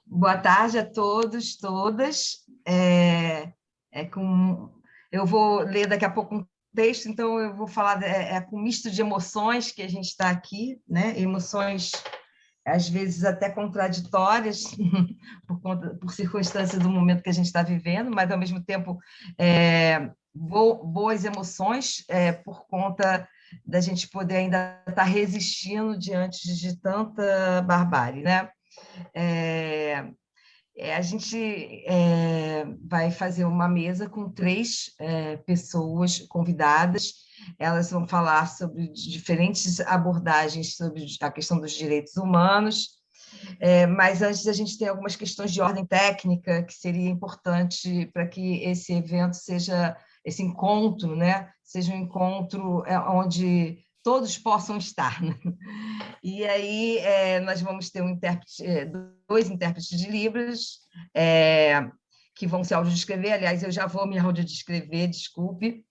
Boa tarde a todos, todas. Eu vou ler daqui a pouco um texto, então eu vou falar com misto de emoções que a gente está aqui, né? Emoções às vezes até contraditórias por circunstâncias do momento que a gente está vivendo, mas ao mesmo tempo boas emoções por conta da gente poder ainda estar resistindo diante de tanta barbárie, né? A gente vai fazer uma mesa com três pessoas convidadas. Elas vão falar sobre diferentes abordagens sobre a questão dos direitos humanos, mas antes a gente tem algumas questões de ordem técnica que seria importante para que esse evento seja, esse encontro, né, seja um encontro onde todos possam estar, né? E aí nós vamos ter dois intérpretes de Libras, que vão se audiodescrever. Aliás, eu já vou me audiodescrever, desculpe,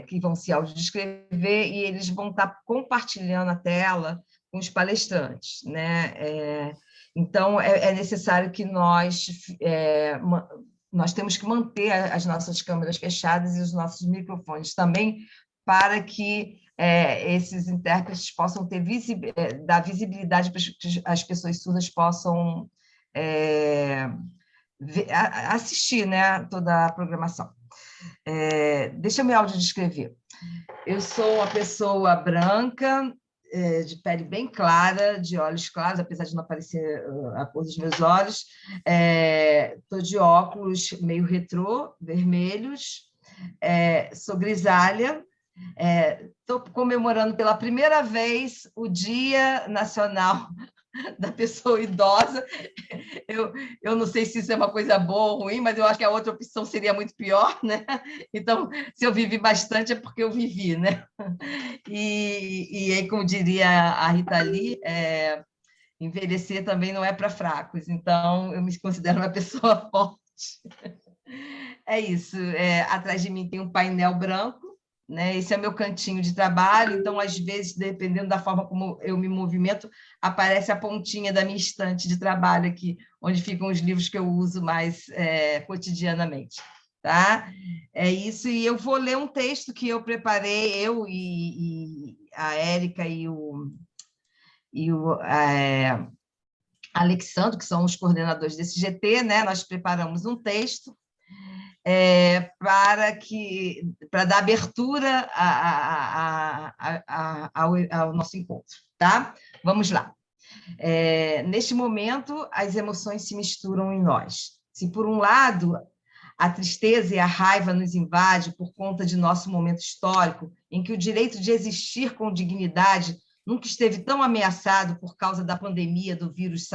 que vão se audiodescrever, e eles vão estar compartilhando a tela com os palestrantes, né? Então, é necessário que nós temos que manter as nossas câmeras fechadas e os nossos microfones também, para que esses intérpretes possam dar visibilidade para que as pessoas surdas possam assistir, né, toda a programação. Deixa eu me audiodescrever. Eu sou uma pessoa branca, de pele bem clara, de olhos claros, apesar de não aparecer a cor dos meus olhos. Estou de óculos meio retrô, vermelhos. Sou grisalha. Estou comemorando pela primeira vez o Dia Nacional da Pessoa Idosa. Eu não sei se isso é uma coisa boa ou ruim, mas eu acho que a outra opção seria muito pior, né? Então, se eu vivi bastante, é porque eu vivi, né? E aí, como diria a Rita Lee, envelhecer também não é para fracos, então eu me considero uma pessoa forte. É isso. Atrás de mim tem um painel branco, né? Esse é meu cantinho de trabalho, então, às vezes, dependendo da forma como eu me movimento, aparece a pontinha da minha estante de trabalho aqui, onde ficam os livros que eu uso mais cotidianamente. Tá? É isso, e eu vou ler um texto que eu preparei, eu e a Érica e o Alexandre, que são os coordenadores desse GT, né? Nós preparamos um texto para dar abertura ao nosso encontro. Tá? Vamos lá. Neste momento, as emoções se misturam em nós. Se, por um lado, a tristeza e a raiva nos invade por conta de nosso momento histórico, em que o direito de existir com dignidade nunca esteve tão ameaçado por causa da pandemia do vírus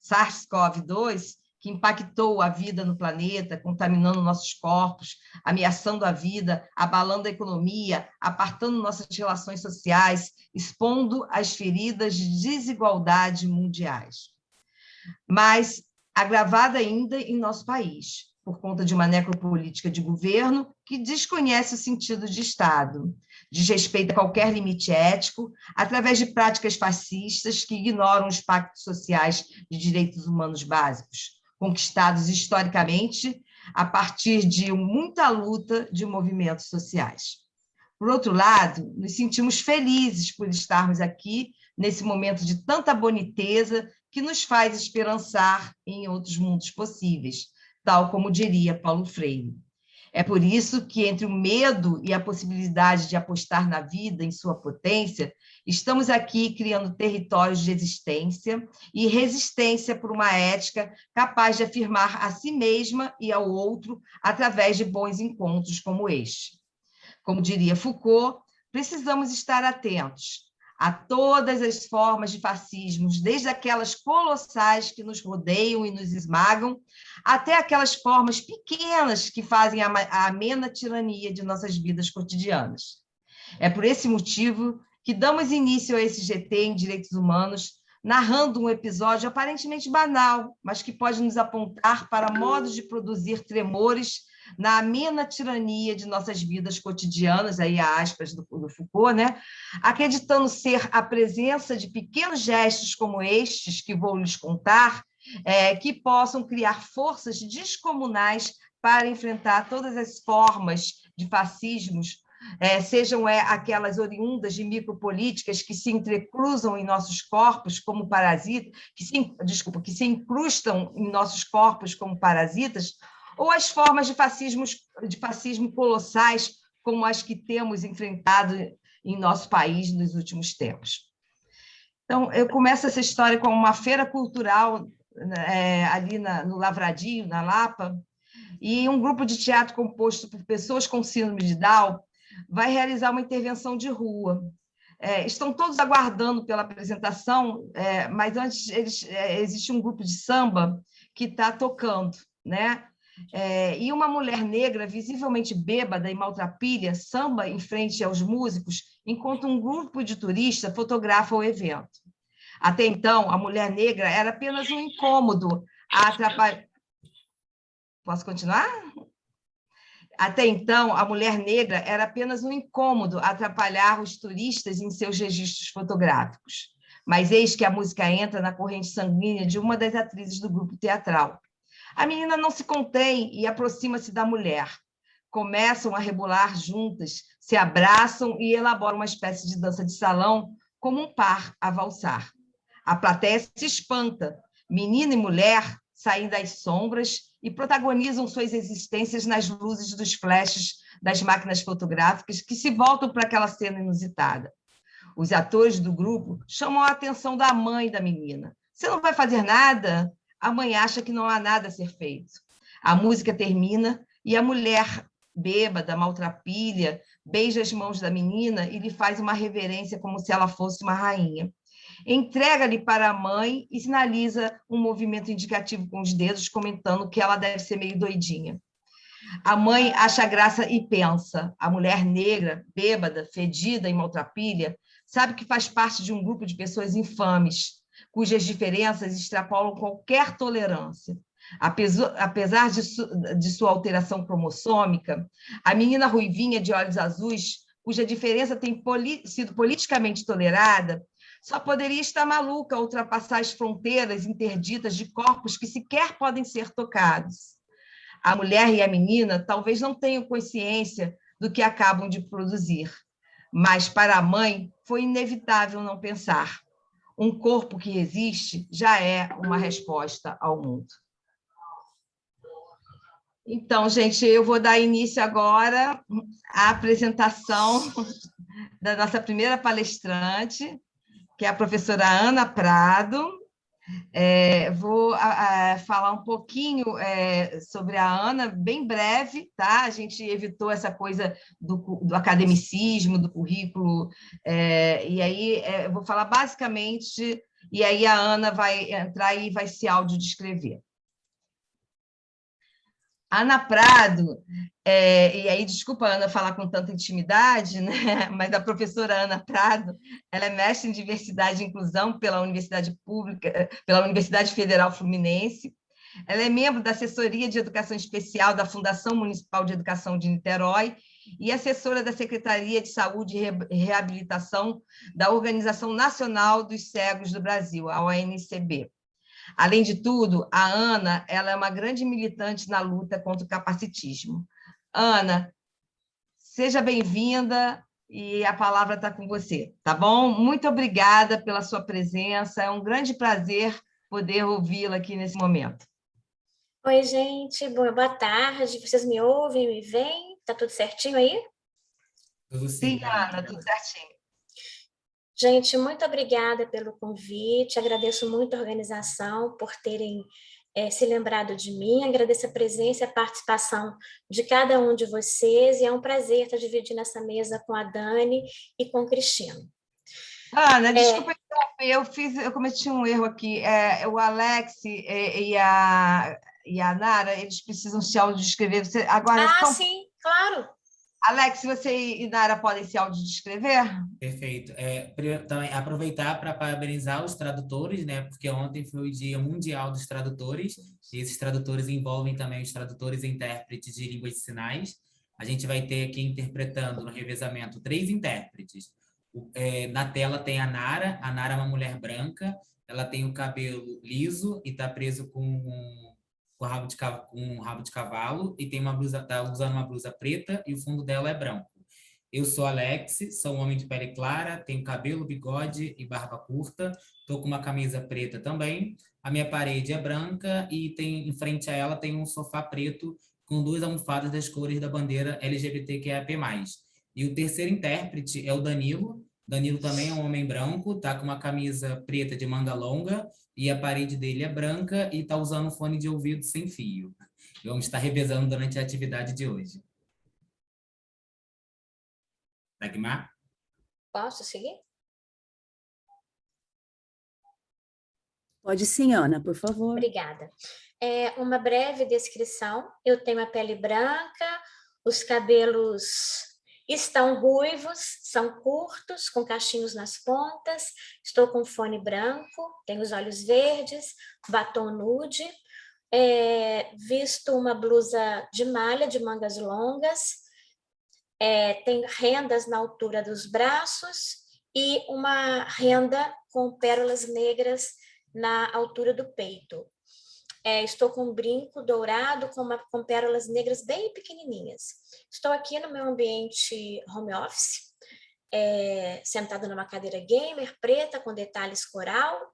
SARS-CoV-2, que impactou a vida no planeta, contaminando nossos corpos, ameaçando a vida, abalando a economia, apartando nossas relações sociais, expondo as feridas de desigualdade mundiais. Mas agravada ainda em nosso país, por conta de uma necropolítica de governo que desconhece o sentido de Estado, desrespeita qualquer limite ético, através de práticas fascistas que ignoram os pactos sociais de direitos humanos básicos, conquistados historicamente a partir de muita luta de movimentos sociais. Por outro lado, nos sentimos felizes por estarmos aqui nesse momento de tanta boniteza que nos faz esperançar em outros mundos possíveis, tal como diria Paulo Freire. É por isso que, entre o medo e a possibilidade de apostar na vida em sua potência, estamos aqui criando territórios de existência e resistência por uma ética capaz de afirmar a si mesma e ao outro através de bons encontros como este. Como diria Foucault, precisamos estar atentos a todas as formas de fascismos, desde aquelas colossais que nos rodeiam e nos esmagam, até aquelas formas pequenas que fazem a amena tirania de nossas vidas cotidianas. É por esse motivo que damos início a esse GT em Direitos Humanos, narrando um episódio aparentemente banal, mas que pode nos apontar para modos de produzir tremores na amena tirania de nossas vidas cotidianas, aí a aspas do Foucault, né? Acreditando ser a presença de pequenos gestos como estes que vou lhes contar, que possam criar forças descomunais para enfrentar todas as formas de fascismos, sejam aquelas oriundas de micropolíticas que se entrecruzam em nossos corpos como parasitas, que se incrustam em nossos corpos como parasitas, ou as formas de fascismo colossais, como as que temos enfrentado em nosso país nos últimos tempos. Então, eu começo essa história com uma feira cultural ali no Lavradio, na Lapa, e um grupo de teatro composto por pessoas com síndrome de Down vai realizar uma intervenção de rua. Estão todos aguardando pela apresentação, mas antes existe um grupo de samba que está tocando, né? E uma mulher negra, visivelmente bêbada e maltrapilha, samba em frente aos músicos, enquanto um grupo de turistas fotografa o evento. Até então, a mulher negra era apenas um incômodo a atrapalhar. Posso continuar? Até então, a mulher negra era apenas um incômodo a atrapalhar os turistas em seus registros fotográficos. Mas eis que a música entra na corrente sanguínea de uma das atrizes do grupo teatral. A menina não se contém e aproxima-se da mulher. Começam a rebolar juntas, se abraçam e elaboram uma espécie de dança de salão, como um par a valsar. A plateia se espanta. Menina e mulher saem das sombras e protagonizam suas existências nas luzes dos flashes das máquinas fotográficas que se voltam para aquela cena inusitada. Os atores do grupo chamam a atenção da mãe da menina. Você não vai fazer nada? A mãe acha que não há nada a ser feito. A música termina e a mulher, bêbada, maltrapilha, beija as mãos da menina e lhe faz uma reverência como se ela fosse uma rainha. Entrega-lhe para a mãe e sinaliza um movimento indicativo com os dedos, comentando que ela deve ser meio doidinha. A mãe acha graça e pensa. A mulher negra, bêbada, fedida e maltrapilha, sabe que faz parte de um grupo de pessoas infames, cujas diferenças extrapolam qualquer tolerância. Apesar de sua alteração cromossômica, a menina ruivinha de olhos azuis, cuja diferença tem sido politicamente tolerada, só poderia estar maluca ao ultrapassar as fronteiras interditas de corpos que sequer podem ser tocados. A mulher e a menina talvez não tenham consciência do que acabam de produzir, mas para a mãe foi inevitável não pensar. Um corpo que existe já é uma resposta ao mundo. Então, gente, eu vou dar início agora à apresentação da nossa primeira palestrante, que é a professora Ana Prado. Vou falar um pouquinho sobre a Ana, bem breve, tá? A gente evitou essa coisa do academicismo, do currículo, e aí eu vou falar basicamente, e aí a Ana vai entrar e vai se audiodescrever. Ana Prado, e aí, desculpa, Ana, falar com tanta intimidade, né? Mas a professora Ana Prado, ela é mestre em diversidade e inclusão pela Universidade Pública, pela Universidade Federal Fluminense. Ela é membro da assessoria de educação especial da Fundação Municipal de Educação de Niterói e assessora da Secretaria de Saúde e Reabilitação da Organização Nacional dos Cegos do Brasil, a ONCB. Além de tudo, a Ana ela é uma grande militante na luta contra o capacitismo. Ana, seja bem-vinda e a palavra está com você, tá bom? Muito obrigada pela sua presença, é um grande prazer poder ouvi-la aqui nesse momento. Oi, gente, boa tarde, vocês me ouvem, me veem? Tá tudo certinho aí? Tudo sim, Ana, tudo certinho. Gente, muito obrigada pelo convite, agradeço muito a organização por terem se lembrado de mim, agradeço a presença e a participação de cada um de vocês, e é um prazer estar dividindo essa mesa com a Dani e com o Cristiano. Ana, desculpa, eu cometi um erro aqui, o Alex e a Nara, eles precisam se audiodescrever. Agora, sim, claro. Alex, você e Nara podem se audiodescrever? Perfeito. Também aproveitar para parabenizar os tradutores, né? Porque ontem foi o Dia Mundial dos Tradutores, e esses tradutores envolvem também os tradutores e intérpretes de línguas de sinais. A gente vai ter aqui interpretando no revezamento 3 intérpretes. Na tela tem a Nara é uma mulher branca, ela tem o cabelo liso e está preso com um rabo de cavalo e tem uma blusa, tá usando uma blusa preta e o fundo dela é branco. Eu sou Alex, sou um homem de pele clara, tenho cabelo, bigode e barba curta, estou com uma camisa preta também. A minha parede é branca e em frente a ela tem um sofá preto com 2 almofadas das cores da bandeira LGBTQIAP+. E o terceiro intérprete é o Danilo. Danilo também é um homem branco, tá com uma camisa preta de manga longa e a parede dele é branca e está usando um fone de ouvido sem fio. E vamos estar revezando durante a atividade de hoje. Dagmar? Posso seguir? Pode sim, Ana, por favor. Obrigada. Uma breve descrição. Eu tenho a pele branca, os cabelos estão ruivos, são curtos, com cachinhos nas pontas, estou com fone branco, tenho os olhos verdes, batom nude, visto uma blusa de malha de mangas longas, tem rendas na altura dos braços e uma renda com pérolas negras na altura do peito. Estou com um brinco dourado com pérolas negras bem pequenininhas. Estou aqui no meu ambiente home office, sentada numa cadeira gamer preta com detalhes coral,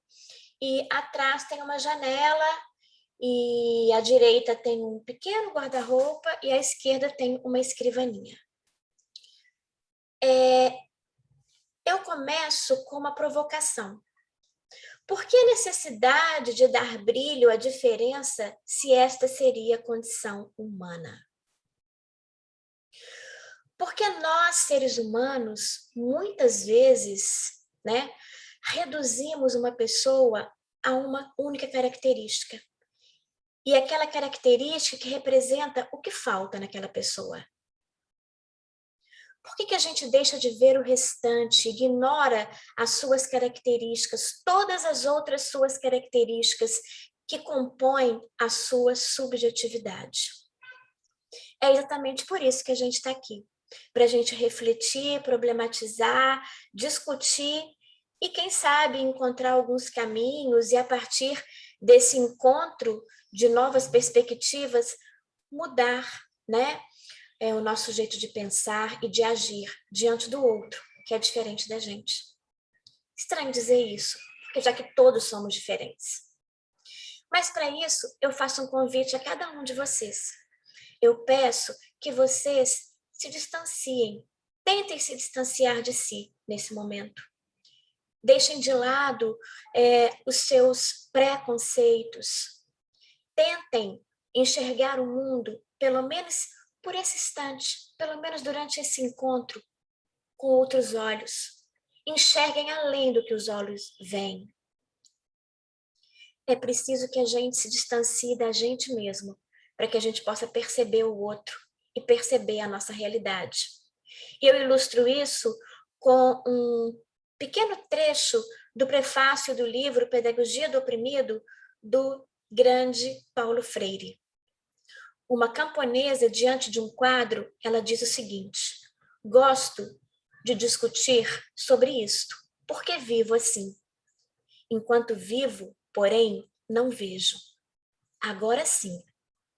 e atrás tem uma janela, e à direita tem um pequeno guarda-roupa e à esquerda tem uma escrivaninha. Eu começo com uma provocação. Por que a necessidade de dar brilho à diferença se esta seria a condição humana? Porque nós, seres humanos, muitas vezes, reduzimos uma pessoa a uma única característica. E aquela característica que representa o que falta naquela pessoa. Por que a gente deixa de ver o restante, ignora as suas características, todas as outras suas características que compõem a sua subjetividade? É exatamente por isso que a gente está aqui, para a gente refletir, problematizar, discutir e, quem sabe, encontrar alguns caminhos e, a partir desse encontro de novas perspectivas, mudar, o nosso jeito de pensar e de agir diante do outro, que é diferente da gente. Estranho dizer isso, porque já que todos somos diferentes. Mas para isso, eu faço um convite a cada um de vocês. Eu peço que vocês se distanciem, tentem se distanciar de si nesse momento. Deixem de lado os seus preconceitos. Tentem enxergar o mundo, pelo menos por esse instante, pelo menos durante esse encontro, com outros olhos. Enxerguem além do que os olhos veem. É preciso que a gente se distancie da gente mesmo, para que a gente possa perceber o outro e perceber a nossa realidade. E eu ilustro isso com um pequeno trecho do prefácio do livro Pedagogia do Oprimido, do grande Paulo Freire. Uma camponesa, diante de um quadro, ela diz o seguinte: gosto de discutir sobre isto, porque vivo assim. Enquanto vivo, porém, não vejo. Agora sim,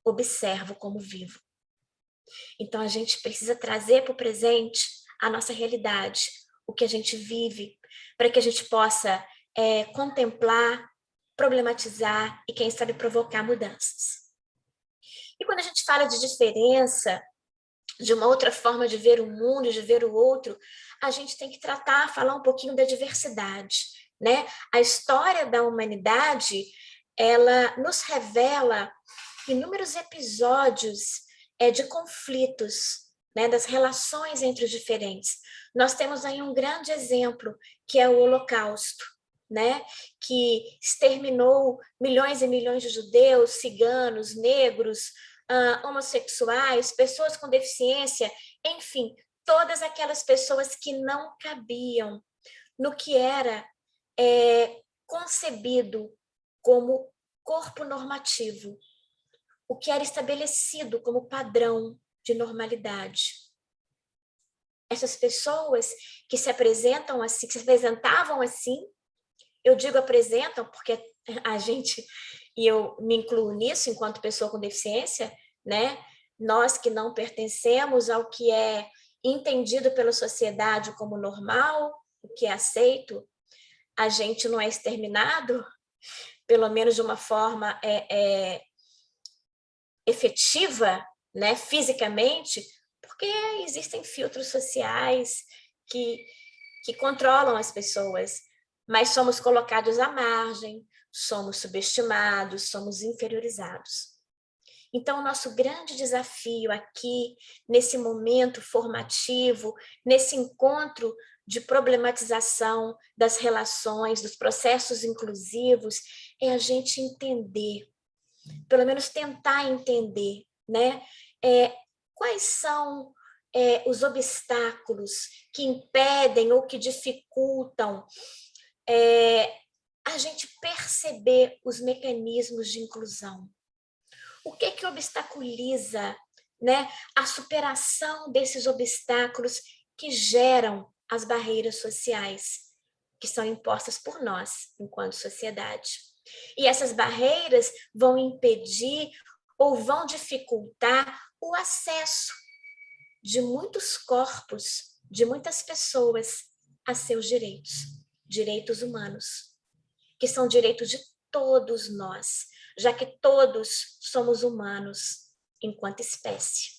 observo como vivo. Então, a gente precisa trazer para o presente a nossa realidade, o que a gente vive, para que a gente possa contemplar, problematizar e, quem sabe, provocar mudanças. E quando a gente fala de diferença, de uma outra forma de ver o mundo, de ver o outro, a gente tem que falar um pouquinho da diversidade, A história da humanidade, ela nos revela inúmeros episódios de conflitos, das relações entre os diferentes. Nós temos aí um grande exemplo, que é o Holocausto, que exterminou milhões e milhões de judeus, ciganos, negros, homossexuais, pessoas com deficiência, enfim, todas aquelas pessoas que não cabiam no que era concebido como corpo normativo, o que era estabelecido como padrão de normalidade. Essas pessoas que se apresentavam assim, Eu digo apresentam porque a gente, e eu me incluo nisso enquanto pessoa com deficiência, né? Nós que não pertencemos ao que é entendido pela sociedade como normal, o que é aceito, a gente não é exterminado, pelo menos de uma forma efetiva, né, fisicamente, porque existem filtros sociais que controlam as pessoas, mas somos colocados à margem, somos subestimados, somos inferiorizados. Então, o nosso grande desafio aqui, nesse momento formativo, nesse encontro de problematização das relações, dos processos inclusivos, é a gente entender, pelo menos tentar entender, né? Quais são os obstáculos que impedem ou que dificultam a gente perceber os mecanismos de inclusão. O que obstaculiza, né, a superação desses obstáculos que geram as barreiras sociais, que são impostas por nós, enquanto sociedade. E essas barreiras vão impedir ou vão dificultar o acesso de muitos corpos, de muitas pessoas a seus direitos, direitos humanos, que são direitos de todos nós, já que todos somos humanos enquanto espécie.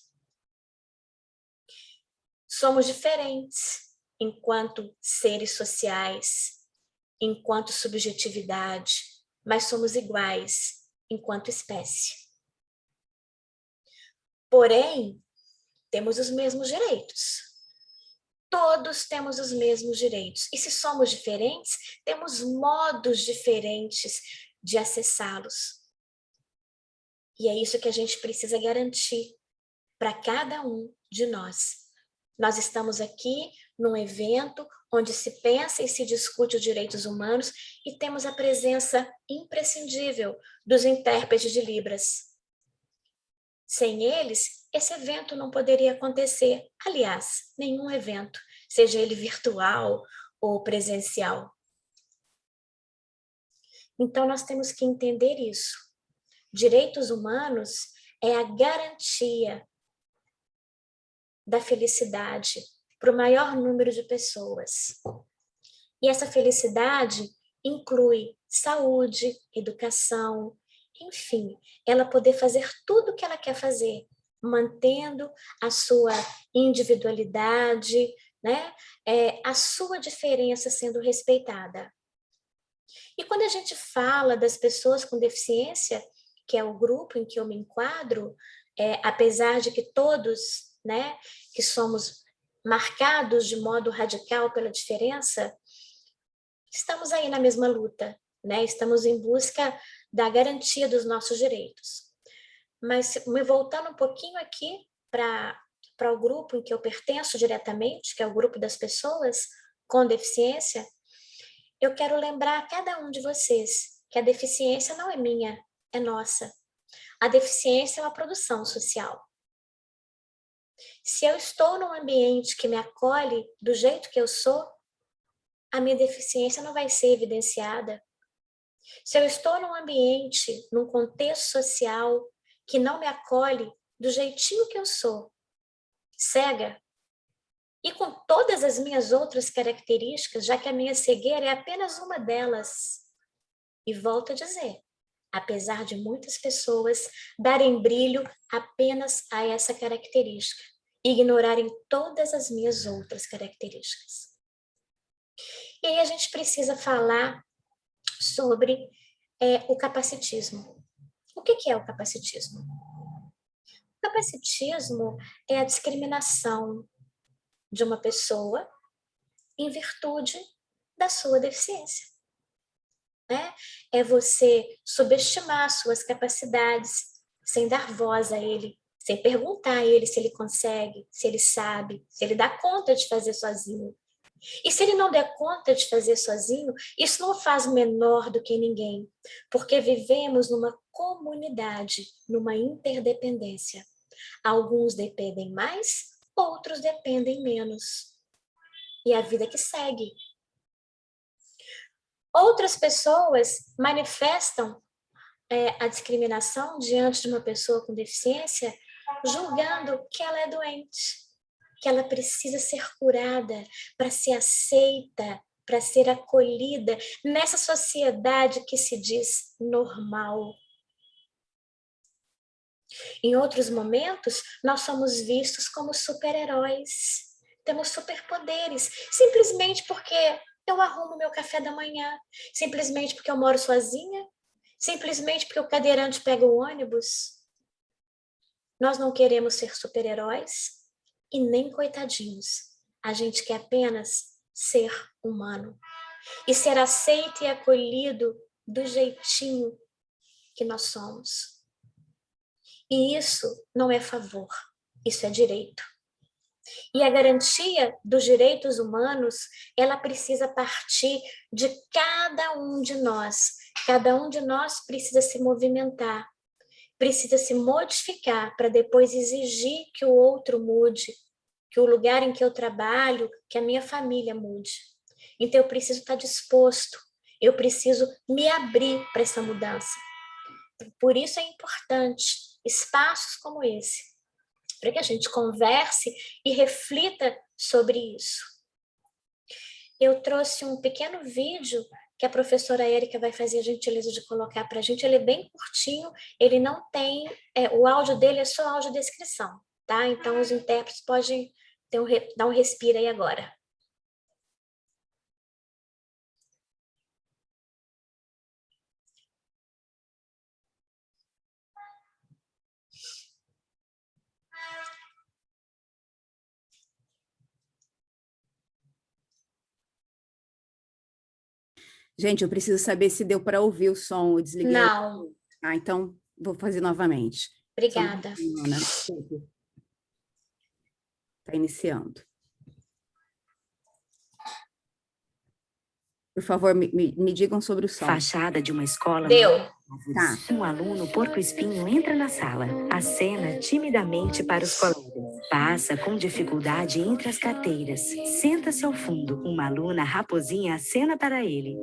Somos diferentes enquanto seres sociais, enquanto subjetividade, mas somos iguais enquanto espécie. Porém, temos os mesmos direitos. Todos temos os mesmos direitos. E se somos diferentes, temos modos diferentes de acessá-los. E é isso que a gente precisa garantir para cada um de nós. Nós estamos aqui num evento onde se pensa e se discute os direitos humanos e temos a presença imprescindível dos intérpretes de Libras. Sem eles, esse evento não poderia acontecer. Aliás, nenhum evento, seja ele virtual ou presencial. Então, nós temos que entender isso. Direitos humanos é a garantia da felicidade para o maior número de pessoas. E essa felicidade inclui saúde, educação, enfim, ela poder fazer tudo o que ela quer fazer, mantendo a sua individualidade, né? A sua diferença sendo respeitada. E quando a gente fala das pessoas com deficiência, que é o grupo em que eu me enquadro, apesar de que todos, né, que somos marcados de modo radical pela diferença, estamos aí na mesma luta, né? Estamos em busca da garantia dos nossos direitos. Mas me voltando um pouquinho aqui para o grupo em que eu pertenço diretamente, que é o grupo das pessoas com deficiência, eu quero lembrar a cada um de vocês que a deficiência não é minha, é nossa. A deficiência é uma produção social. Se eu estou num ambiente que me acolhe do jeito que eu sou, a minha deficiência não vai ser evidenciada. Se eu estou num ambiente, num contexto social que não me acolhe do jeitinho que eu sou, cega, e com todas as minhas outras características, já que a minha cegueira é apenas uma delas. E volto a dizer, apesar de muitas pessoas darem brilho apenas a essa característica, ignorarem todas as minhas outras características. E aí a gente precisa falar sobre o capacitismo. O que é o capacitismo? O capacitismo é a discriminação de uma pessoa em virtude da sua deficiência. Né? É você subestimar suas capacidades sem dar voz a ele, sem perguntar a ele se ele consegue, se ele sabe, se ele dá conta de fazer sozinho. E se ele não der conta de fazer sozinho, isso não faz menor do que ninguém, porque vivemos numa comunidade, numa interdependência. Alguns dependem mais, outros dependem menos. E a vida que segue. Outras pessoas manifestam a discriminação diante de uma pessoa com deficiência, julgando que ela é doente, que ela precisa ser curada para ser aceita, para ser acolhida nessa sociedade que se diz normal. Em outros momentos, nós somos vistos como super-heróis, temos superpoderes, simplesmente porque eu arrumo meu café da manhã, simplesmente porque eu moro sozinha, simplesmente porque o cadeirante pega o ônibus. Nós não queremos ser super-heróis e nem coitadinhos. A gente quer apenas ser humano e ser aceito e acolhido do jeitinho que nós somos. E isso não é favor, isso é direito. E a garantia dos direitos humanos, ela precisa partir de cada um de nós. Cada um de nós precisa se movimentar, precisa se modificar para depois exigir que o outro mude, que o lugar em que eu trabalho, que a minha família mude. Então eu preciso estar disposto, eu preciso me abrir para essa mudança. Por isso é importante espaços como esse, para que a gente converse e reflita sobre isso. Eu trouxe um pequeno vídeo que a professora Érica vai fazer a gentileza de colocar para a gente. Ele é bem curtinho, ele não tem, o áudio dele é só audiodescrição, tá? Então os intérpretes podem dar um respiro aí agora. Gente, eu preciso saber se deu para ouvir o som. Eu desliguei. Não. Ah, então vou fazer novamente. Obrigada. Está iniciando. Por favor, me digam sobre o som. Fachada de uma escola. Deu. Tá. Um aluno porco-espinho entra na sala, acena timidamente para os colegas. Passa com dificuldade entre as carteiras. Senta-se ao fundo. Uma aluna raposinha acena para ele.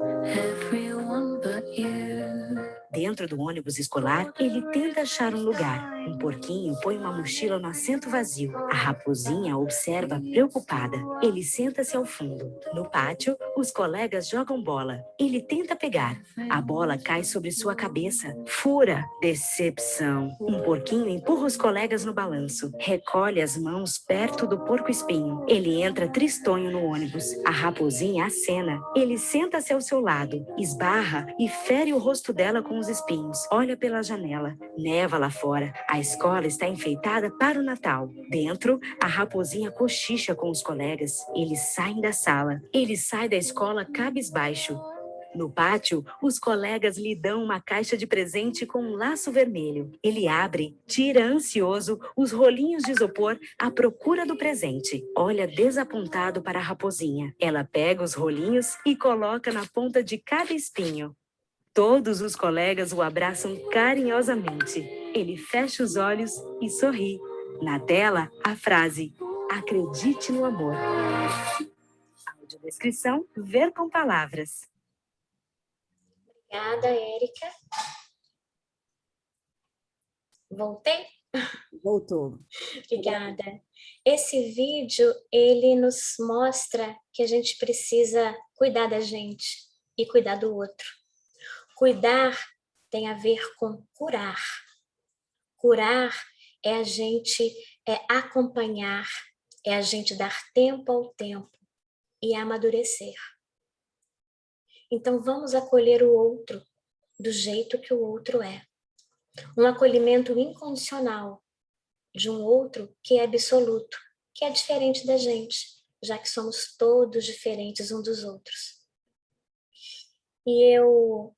Dentro do ônibus escolar, ele tenta achar um lugar. Um porquinho põe uma mochila no assento vazio. A raposinha observa preocupada. Ele senta-se ao fundo. No pátio, os colegas jogam bola. Ele tenta pegar. A bola cai sobre sua cabeça. Fura. Decepção. Um porquinho empurra os colegas no balanço. Recolhe as mãos perto do porco-espinho. Ele entra tristonho no ônibus. A raposinha acena. Ele senta-se ao seu lado. Esbarra e fere o rosto dela com os espinhos. Olha pela janela. Neva lá fora. A escola está enfeitada para o Natal. Dentro, a raposinha cochicha com os colegas. Eles saem da sala. Ele sai da escola cabisbaixo. No pátio, os colegas lhe dão uma caixa de presente com um laço vermelho. Ele abre, tira ansioso os rolinhos de isopor à procura do presente. Olha desapontado para a raposinha. Ela pega os rolinhos e coloca na ponta de cada espinho. Todos os colegas o abraçam carinhosamente. Ele fecha os olhos e sorri. Na tela, a frase: acredite no amor. Audiodescrição, ver com palavras. Obrigada, Érica. Voltei? Voltou. Obrigada. Esse vídeo, ele nos mostra que a gente precisa cuidar da gente e cuidar do outro. Cuidar tem a ver com curar. Curar é a gente acompanhar, é a gente dar tempo ao tempo e amadurecer. Então vamos acolher o outro do jeito que o outro é. Um acolhimento incondicional de um outro que é absoluto, que é diferente da gente, já que somos todos diferentes uns dos outros. E eu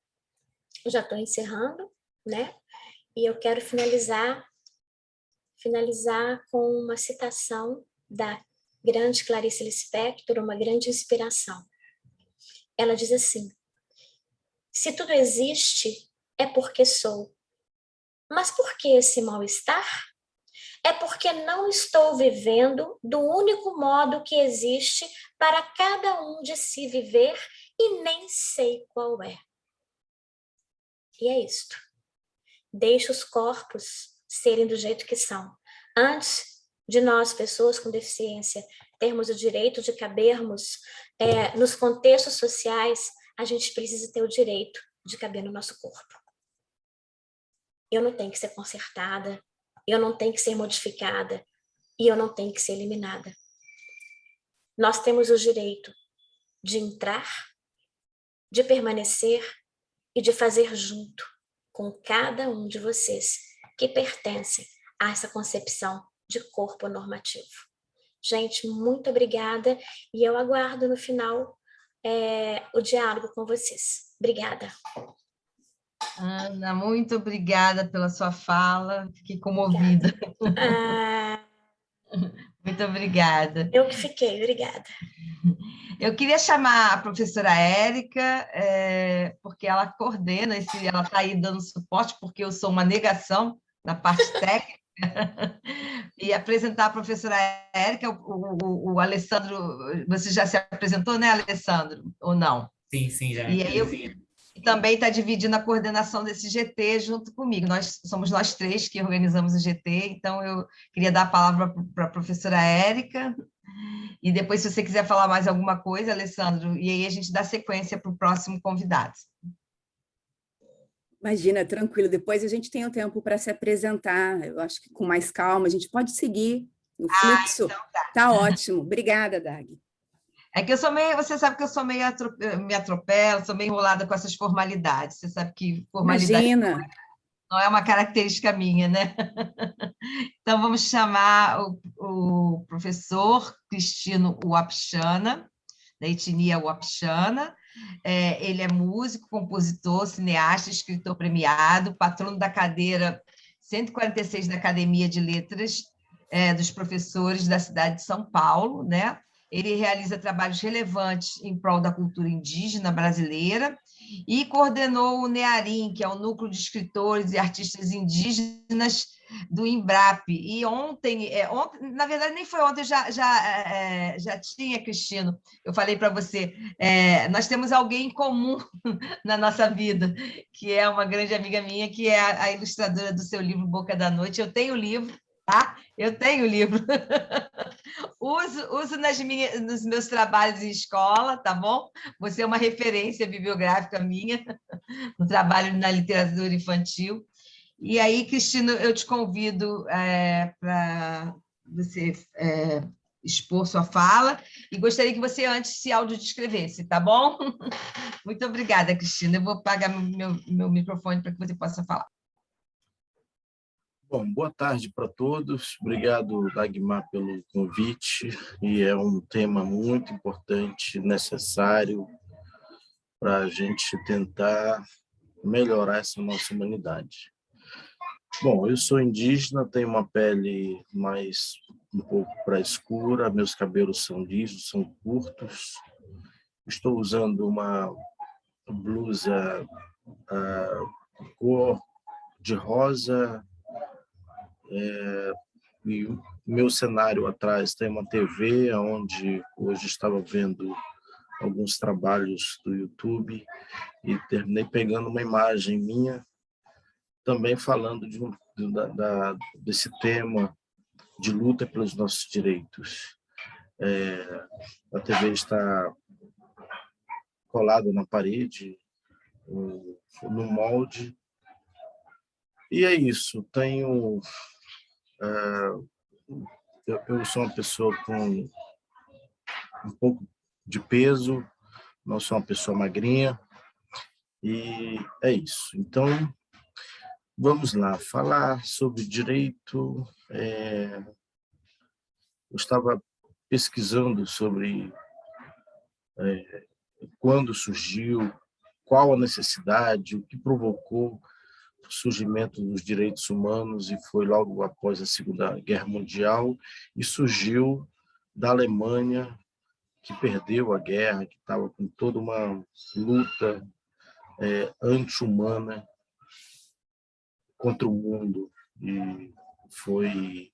já estou encerrando, né? E eu quero finalizar com uma citação da grande Clarice Lispector, uma grande inspiração. Ela diz assim: se tudo existe, é porque sou. Mas por que esse mal-estar? É porque não estou vivendo do único modo que existe para cada um de se viver e nem sei qual é. E é isto. Deixe os corpos serem do jeito que são. Antes de nós, pessoas com deficiência, termos o direito de cabermos nos contextos sociais, a gente precisa ter o direito de caber no nosso corpo. Eu não tenho que ser consertada, eu não tenho que ser modificada e eu não tenho que ser eliminada. Nós temos o direito de entrar, de permanecer e de fazer junto com cada um de vocês que pertencem a essa concepção de corpo normativo. Gente, muito obrigada e eu aguardo no final o diálogo com vocês. Obrigada. Ana, muito obrigada pela sua fala, fiquei comovida. Muito obrigada. Eu que fiquei, obrigada. Eu queria chamar a professora Érica, porque ela coordena, ela está aí dando suporte, porque eu sou uma negação na parte técnica, e apresentar a professora Érica, o Alessandro, você já se apresentou, né, Alessandro, ou não? Sim, já. E aí eu também está dividindo a coordenação desse GT junto comigo. Somos nós três que organizamos o GT, então eu queria dar a palavra para a professora Érica, e depois, se você quiser falar mais alguma coisa, Alessandro, e aí a gente dá sequência para o próximo convidado. Imagina, tranquilo. Depois a gente tem um tempo para se apresentar. Eu acho que com mais calma a gente pode seguir no fluxo. Então tá. Tá ótimo. Obrigada, Dag. É que eu sou meio, você sabe que eu sou meio me atropelo, sou meio enrolada com essas formalidades. Você sabe que formalidade Imagina. não é uma característica minha, né? Então vamos chamar o professor Cristino Uapchana, da etnia Uapchana. Ele é músico, compositor, cineasta, escritor premiado, patrono da cadeira 146 da Academia de Letras dos Professores da cidade de São Paulo, né? Ele realiza trabalhos relevantes em prol da cultura indígena brasileira e coordenou o NEARIM, que é o Núcleo de Escritores e Artistas Indígenas do Embrap. E ontem, na verdade, nem foi ontem, já tinha, Cristino, eu falei para você, nós temos alguém em comum na nossa vida, que é uma grande amiga minha, que é a ilustradora do seu livro Boca da Noite. Eu tenho o livro, tá? Eu tenho o livro. Uso nos meus trabalhos em escola, tá bom? Você é uma referência bibliográfica minha no trabalho na literatura infantil. E aí, Cristina, eu te convido para você expor sua fala e gostaria que você antes se audiodescrevesse, tá bom? Muito obrigada, Cristina. Eu vou apagar meu microfone para que você possa falar. Bom, boa tarde para todos. Obrigado, Dagmar, pelo convite. E é um tema muito importante, necessário para a gente tentar melhorar essa nossa humanidade. Bom, eu sou indígena, tenho uma pele mais um pouco para escura, meus cabelos são lisos, são curtos. Estou usando uma blusa cor de rosa, e o meu cenário atrás tem uma TV, onde hoje estava vendo alguns trabalhos do YouTube e terminei pegando uma imagem minha, também falando desse tema de luta pelos nossos direitos. A TV está colada na parede, no molde, e é isso. Eu sou uma pessoa com um pouco de peso, não sou uma pessoa magrinha, e é isso. Então, vamos lá, falar sobre direito. Eu estava pesquisando sobre quando surgiu, qual a necessidade, o que provocou o surgimento dos direitos humanos, e foi logo após a Segunda Guerra Mundial, e surgiu da Alemanha, que perdeu a guerra, que estava com toda uma luta anti-humana contra o mundo, e foi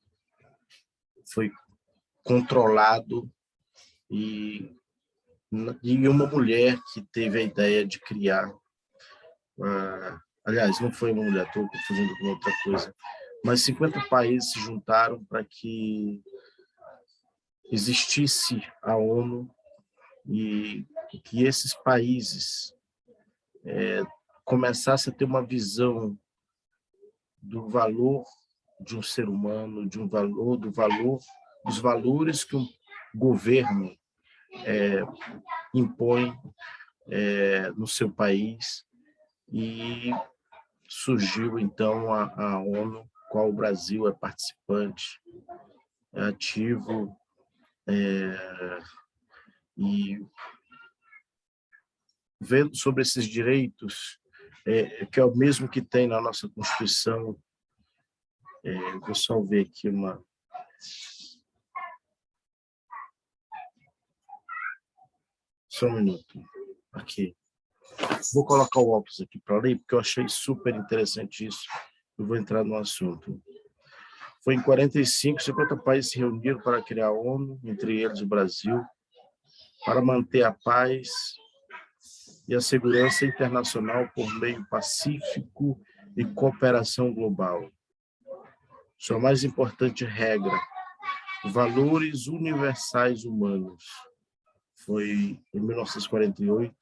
controlado e e uma mulher que teve a ideia de criar, aliás, não foi uma mulher, estou confundindo com outra coisa, mas 50 países se juntaram para que existisse a ONU e que esses países começassem a ter uma visão do valor de um ser humano, dos valores que um governo impõe no seu país, e surgiu então a ONU, qual o Brasil é participante, é ativo, e vendo sobre esses direitos, que é o mesmo que tem na nossa Constituição. Vou só ver aqui uma... Só um minuto. Aqui. Vou colocar o óculos aqui para ler, porque eu achei super interessante isso. Eu vou entrar no assunto. Foi em 45, 50 países se reuniram para criar a ONU, entre eles o Brasil, para manter a paz e a segurança internacional por meio pacífico e cooperação global. Sua mais importante regra, valores universais humanos, foi em 1948,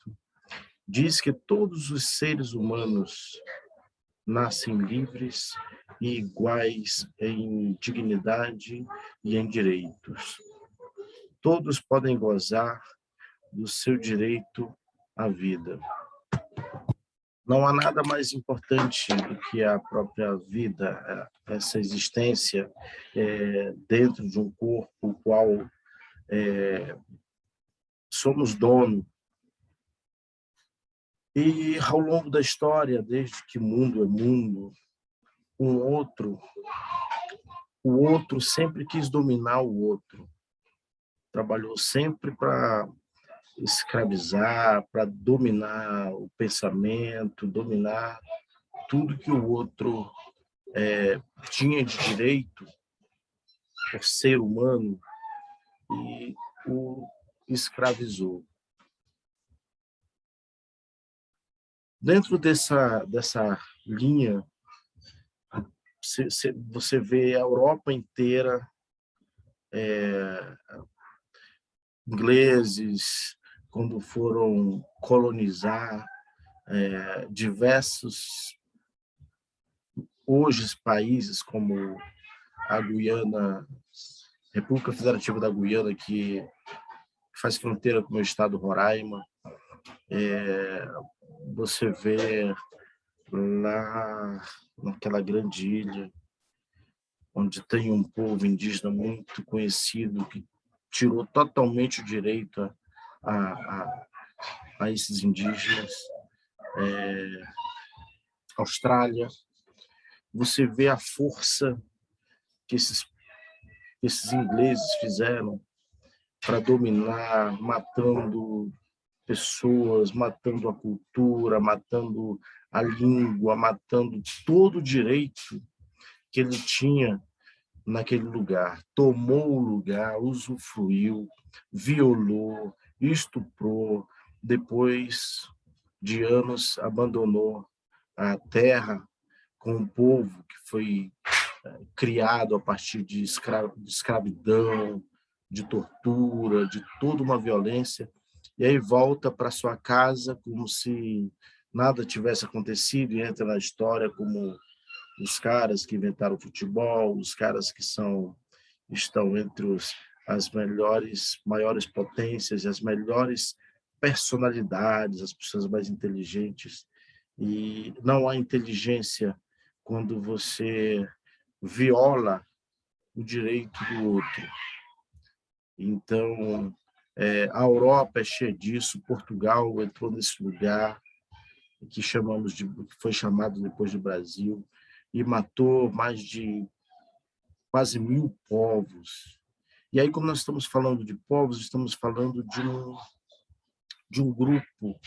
diz que todos os seres humanos nascem livres e iguais em dignidade e em direitos. Todos podem gozar do seu direito à vida. Não há nada mais importante do que a própria vida, essa existência dentro de um corpo, o qual somos dono. E ao longo da história, desde que mundo é mundo, o outro sempre quis dominar o outro. Trabalhou sempre para escravizar, para dominar o pensamento, dominar tudo que o outro tinha de direito por ser humano, e o escravizou. Dentro dessa linha, você vê a Europa inteira, ingleses, quando foram colonizar diversos, hoje, países como a Guiana, República Federativa da Guiana, que faz fronteira com o estado do Roraima. Você vê lá naquela grande ilha, onde tem um povo indígena muito conhecido, que tirou totalmente o direito a esses indígenas. Austrália, você vê a força que esses ingleses fizeram para dominar, matando pessoas, matando a cultura, matando a língua, matando todo o direito que ele tinha naquele lugar. Tomou o lugar, usufruiu, violou, estuprou, depois de anos abandonou a terra com um povo que foi criado a partir de escravidão, de tortura, de toda uma violência, e aí volta para sua casa como se nada tivesse acontecido, e entra na história como os caras que inventaram o futebol, os caras que estão entre as maiores potências, as melhores personalidades, as pessoas mais inteligentes. E não há inteligência quando você viola o direito do outro. Então, a Europa é cheia disso. Portugal entrou nesse lugar que foi chamado depois de Brasil, e matou mais de quase 1000 povos. E aí, como nós estamos falando de povos, estamos falando de um grupo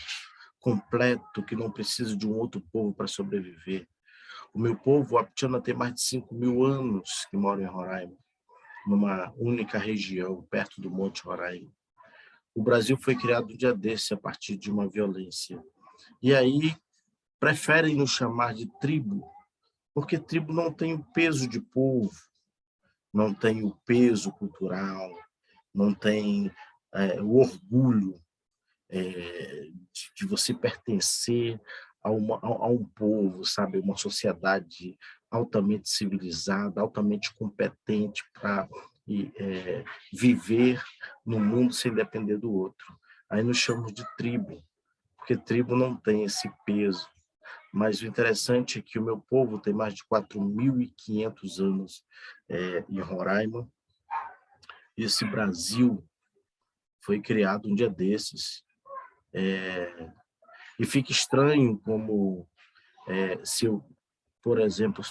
completo que não precisa de um outro povo para sobreviver. O meu povo, o Wapitiana, tem mais de 5.000 anos que mora em Roraima, numa única região, perto do Monte Roraima. o Brasil foi criado um dia desse a partir de uma violência. E aí preferem nos chamar de tribo, porque tribo não tem o peso de povo, não tem o peso cultural, não tem o orgulho de você pertencer a um povo, sabe? Uma sociedade altamente civilizada, altamente competente para viver no mundo sem depender do outro. Aí nos chamamos de tribo, porque tribo não tem esse peso. Mas o interessante é que o meu povo tem mais de 4.500 anos em Roraima. E esse Brasil foi criado um dia desses. E fica estranho como se eu, por exemplo,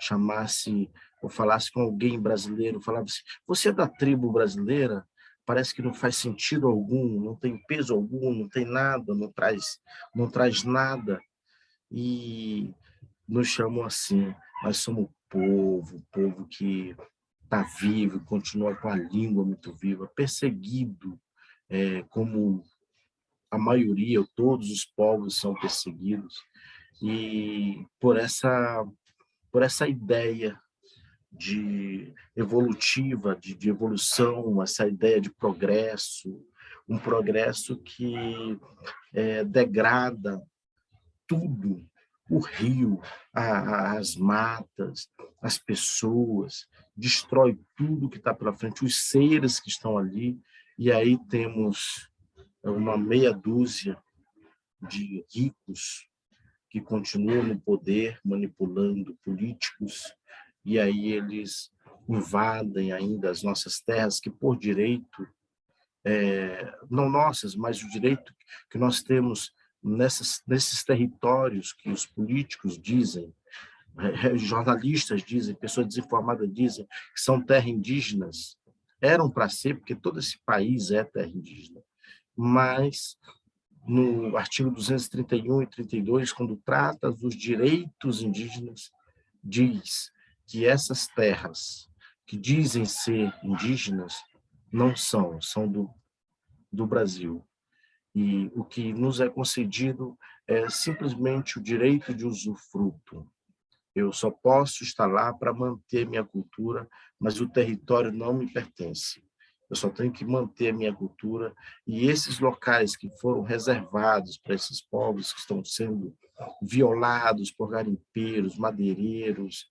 chamasse ou falasse com alguém brasileiro, falava assim, você é da tribo brasileira? Parece que não faz sentido algum, não tem peso algum, não tem nada, não traz nada. E nos chamam assim, nós somos povo que está vivo, continua com a língua muito viva, perseguido, como a maioria, todos os povos são perseguidos, e por essa ideia de evolutiva, de evolução, essa ideia de progresso, um progresso que degrada tudo, o rio, as matas, as pessoas, destrói tudo que está pela frente, os seres que estão ali, e aí temos uma meia dúzia de ricos que continuam no poder, manipulando políticos, e aí eles invadem ainda as nossas terras, que por direito, não nossas, mas o direito que nós temos nesses territórios que os políticos dizem, jornalistas dizem, pessoas desinformadas dizem que são terras indígenas, eram para ser, porque todo esse país é terra indígena. Mas, no artigo 231 e 32, quando trata dos direitos indígenas, diz que essas terras que dizem ser indígenas não são do Brasil. E o que nos é concedido é simplesmente o direito de usufruto. Eu só posso estar lá para manter minha cultura, mas o território não me pertence. Eu só tenho que manter a minha cultura, e esses locais que foram reservados para esses povos que estão sendo violados por garimpeiros, madeireiros,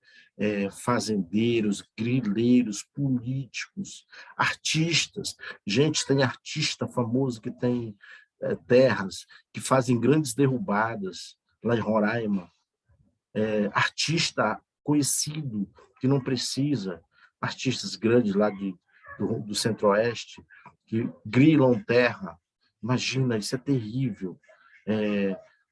fazendeiros, grileiros, políticos, artistas. Gente, tem artista famoso que tem terras que fazem grandes derrubadas lá em Roraima. Artista conhecido que não precisa, artistas grandes lá do Centro-Oeste que grilam terra. Imagina, isso é terrível.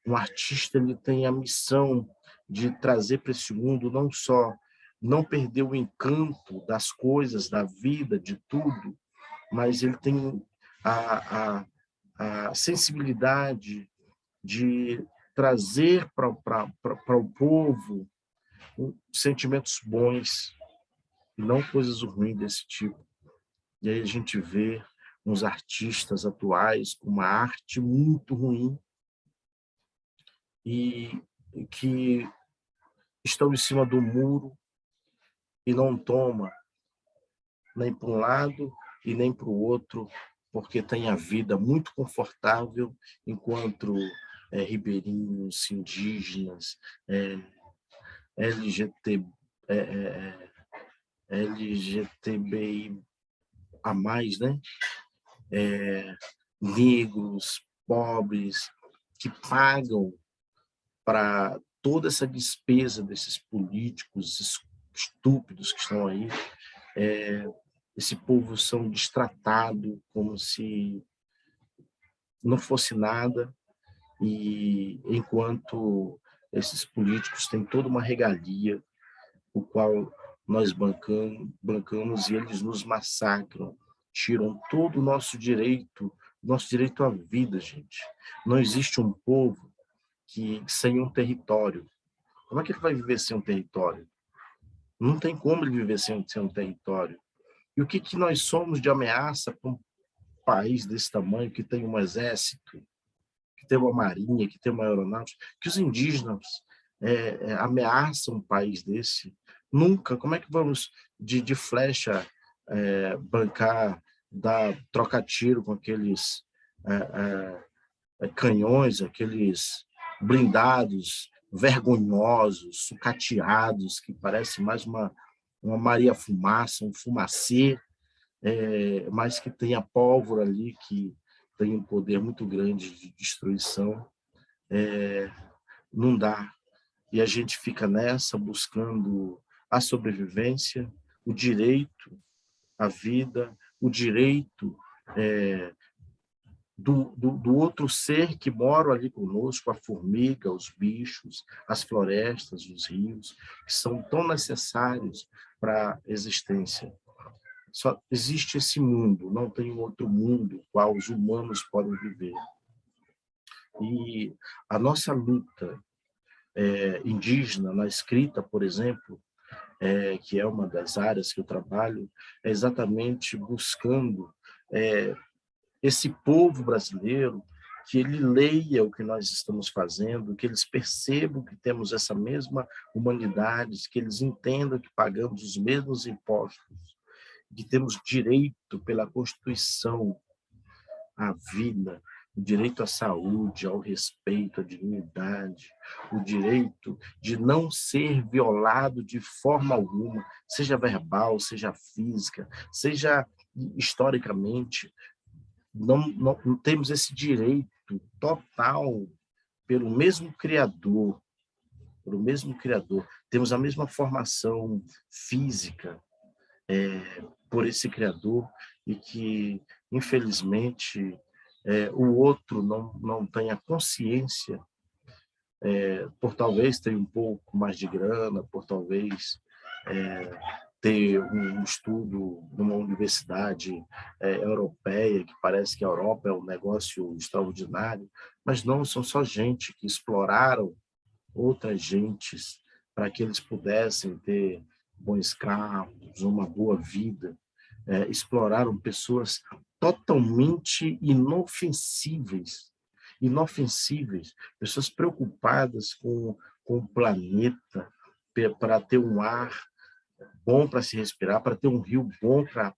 Um artista ele tem a missão de trazer para esse mundo não só não perder o encanto das coisas, da vida, de tudo, mas ele tem a sensibilidade de trazer para o povo sentimentos bons, e não coisas ruins desse tipo. E aí a gente vê uns artistas atuais com uma arte muito ruim e que estão em cima do muro e não toma nem para um lado e nem para o outro, porque tem a vida muito confortável, enquanto ribeirinhos, indígenas, LGTBI a mais, né? Negros, pobres, que pagam para toda essa despesa desses políticos estúpidos que estão aí. Esse povo são destratados como se não fosse nada, e enquanto esses políticos têm toda uma regalia, o qual nós bancamos, e eles nos massacram, tiram todo o nosso direito à vida, gente. Não existe um povo sem um território. Como é que ele vai viver sem um território? Não tem como ele viver sem um território. E o que nós somos de ameaça país desse tamanho, que tem um exército, que tem uma marinha, que tem uma aeronáutica, que os indígenas ameaçam um país desse? Nunca. Como é que vamos de flecha bancar, trocar tiro com aqueles canhões, aqueles blindados vergonhosos, sucateados, que parece mais uma Maria Fumaça, um fumacê, mas que tem a pólvora ali, que tem um poder muito grande de destruição. Não dá. E a gente fica nessa, buscando a sobrevivência, o direito à vida, o direito do outro ser que mora ali conosco, a formiga, os bichos, as florestas, os rios, que são tão necessários para a existência. Só existe esse mundo, não tem outro mundo qual os humanos podem viver. E a nossa luta indígena na escrita, por exemplo, que é uma das áreas que eu trabalho, é exatamente buscando esse povo brasileiro, que ele leia o que nós estamos fazendo, que eles percebam que temos essa mesma humanidade, que eles entendam que pagamos os mesmos impostos, que temos direito pela Constituição à vida, o direito à saúde, ao respeito, à dignidade, o direito de não ser violado de forma alguma, seja verbal, seja física, seja historicamente. Não temos esse direito total pelo mesmo Criador, Temos a mesma formação física por esse Criador, e que, infelizmente, o outro não tem a consciência, por talvez ter um pouco mais de grana, por talvez ter um estudo numa universidade europeia, que parece que a Europa é um negócio extraordinário, mas não, são só gente que exploraram outras gentes para que eles pudessem ter bons carros, uma boa vida. Exploraram pessoas totalmente inofensíveis, pessoas preocupadas com o planeta, para ter um ar bom para se respirar, para ter um rio bom para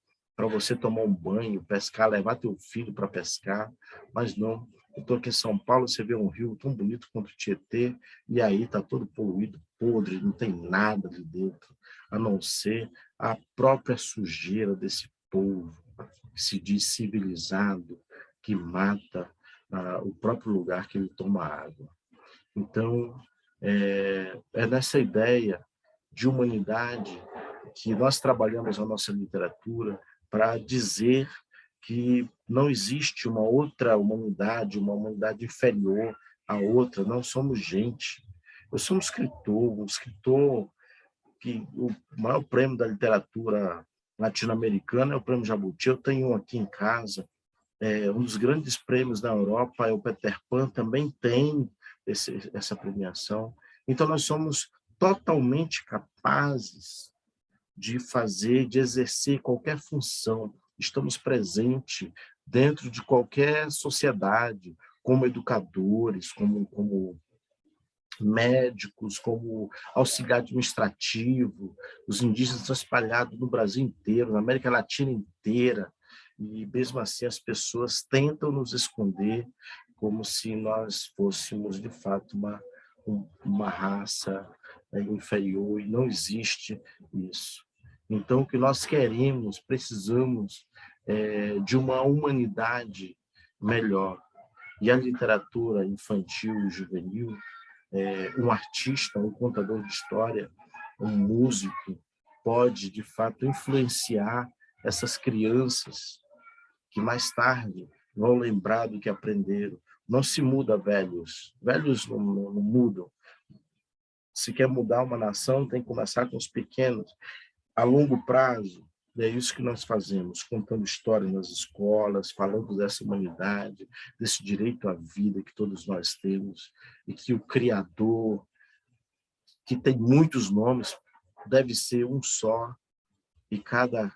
você tomar um banho, pescar, levar teu filho para pescar. Mas não, eu estou aqui em São Paulo, você vê um rio tão bonito quanto o Tietê, e aí está todo poluído, podre, não tem nada ali dentro, a não ser a própria sujeira desse povo que se diz civilizado, que mata o próprio lugar que ele toma água. Então, é nessa ideia de humanidade que nós trabalhamos a nossa literatura, para dizer que não existe uma outra humanidade, uma humanidade inferior à outra. Não somos gente. Eu sou um escritor que o maior prêmio da literatura latino-americana é o Prêmio Jabuti. Eu tenho um aqui em casa. Um dos grandes prêmios da Europa é o Peter Pan, também tem essa premiação. Então, nós somos totalmente capazes de fazer, de exercer qualquer função. Estamos presentes dentro de qualquer sociedade, como educadores, como médicos, como auxiliar administrativo. Os indígenas estão espalhados no Brasil inteiro, na América Latina inteira, e mesmo assim as pessoas tentam nos esconder como se nós fôssemos, de fato, uma raça inferior, e não existe isso. Então, o que nós queremos, precisamos de uma humanidade melhor. E a literatura infantil e juvenil, um artista, um contador de história, um músico, pode, de fato, influenciar essas crianças que mais tarde vão lembrar do que aprenderam. Não se muda velhos. Velhos não mudam. Se quer mudar uma nação, tem que começar com os pequenos. A longo prazo, é isso que nós fazemos, contando histórias nas escolas, falando dessa humanidade, desse direito à vida que todos nós temos, e que o Criador, que tem muitos nomes, deve ser um só, e cada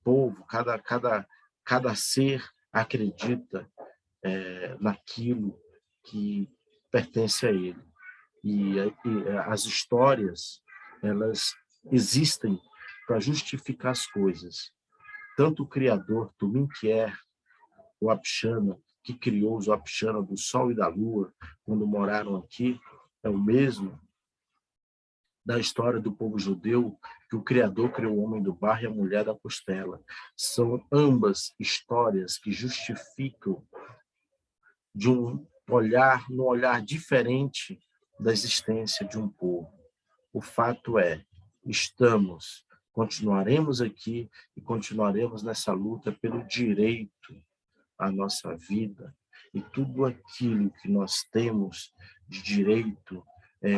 povo, cada ser acredita naquilo que pertence a ele. E as histórias, elas existem para justificar as coisas. Tanto o criador, Tumin Kier, o Apshana, que criou os Apshana do Sol e da Lua, quando moraram aqui, é o mesmo da história do povo judeu, que o Criador criou o homem do barro e a mulher da costela. São ambas histórias que justificam de um olhar diferente da existência de um povo. O fato é, continuaremos aqui e continuaremos nessa luta pelo direito à nossa vida e tudo aquilo que nós temos de direito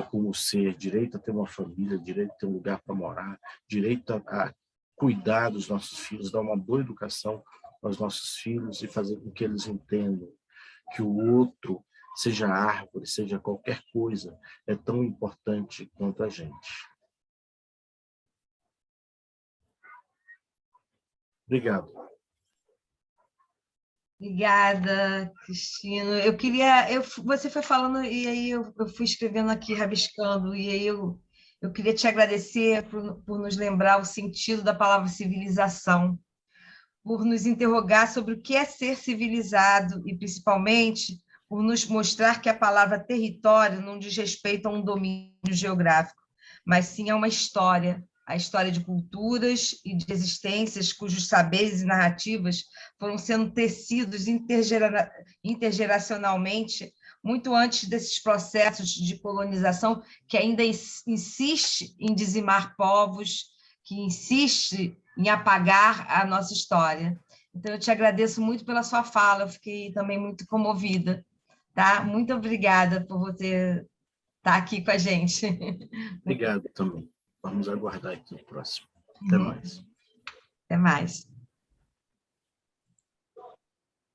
como ser, direito a ter uma família, direito a ter um lugar para morar, direito a cuidar dos nossos filhos, dar uma boa educação aos nossos filhos e fazer com que eles entendam que o outro, seja árvore, seja qualquer coisa, é tão importante quanto a gente. Obrigado. Obrigada, Cristina. Você foi falando e aí eu fui escrevendo aqui, rabiscando, e aí eu queria te agradecer por nos lembrar o sentido da palavra civilização, por nos interrogar sobre o que é ser civilizado e, principalmente, por nos mostrar que a palavra território não diz respeito a um domínio geográfico, mas sim a uma história, a história de culturas e de existências cujos saberes e narrativas foram sendo tecidos intergeracionalmente muito antes desses processos de colonização que ainda insiste em dizimar povos, que insiste em apagar a nossa história. Então, eu te agradeço muito pela sua fala, eu fiquei também muito comovida. Tá? Muito obrigada por você estar aqui com a gente. Obrigado também. Vamos aguardar aqui o próximo. Até mais. Até mais.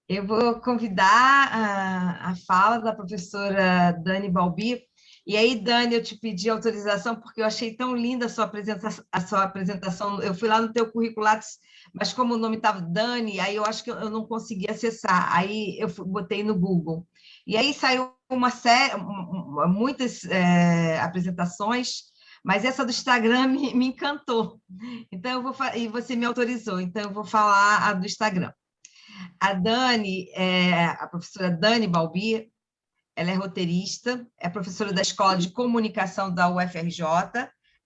Eu vou convidar a fala da professora Dani Balbi. E aí, Dani, eu te pedi autorização porque eu achei tão linda a sua apresentação. Eu fui lá no teu currículo, mas como o nome estava Dani, aí eu acho que eu não consegui acessar. Aí eu botei no Google. E aí saiu muitas apresentações, mas essa do Instagram me encantou. Então, e você me autorizou, então eu vou falar a do Instagram. A Dani, a professora Dani Balbi, ela é roteirista, é professora da Escola de Comunicação da UFRJ,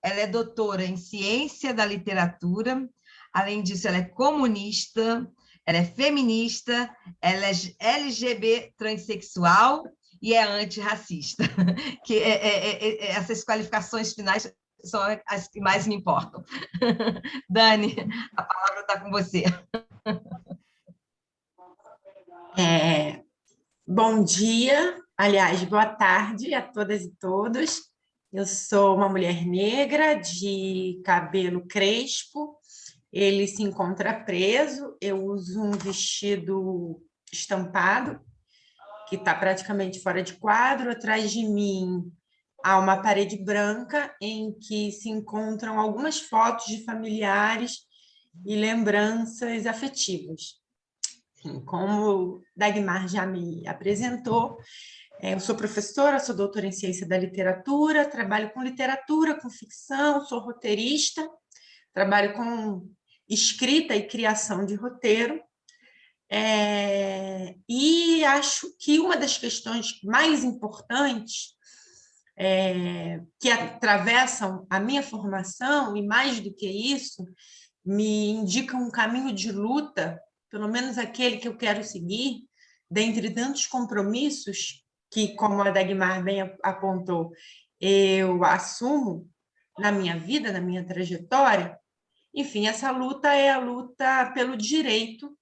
ela é doutora em Ciência da Literatura, além disso, ela é comunista, ela é feminista, ela é LGBT transexual e é antirracista. Que essas qualificações finais são as que mais me importam. Dani, a palavra está com você. Bom dia, aliás, boa tarde a todas e todos. Eu sou uma mulher negra de cabelo crespo, ele se encontra preso, eu uso um vestido estampado, que está praticamente fora de quadro. Atrás de mim há uma parede branca em que se encontram algumas fotos de familiares e lembranças afetivas. Como Dagmar já me apresentou, eu sou professora, sou doutora em Ciência da Literatura, trabalho com literatura, com ficção, sou roteirista, trabalho com escrita e criação de roteiro, e acho que uma das questões mais importantes que atravessam a minha formação, e mais do que isso, me indicam um caminho de luta, pelo menos aquele que eu quero seguir, dentre tantos compromissos que, como a Dagmar bem apontou, eu assumo na minha vida, na minha trajetória. Enfim, essa luta é a luta pelo direito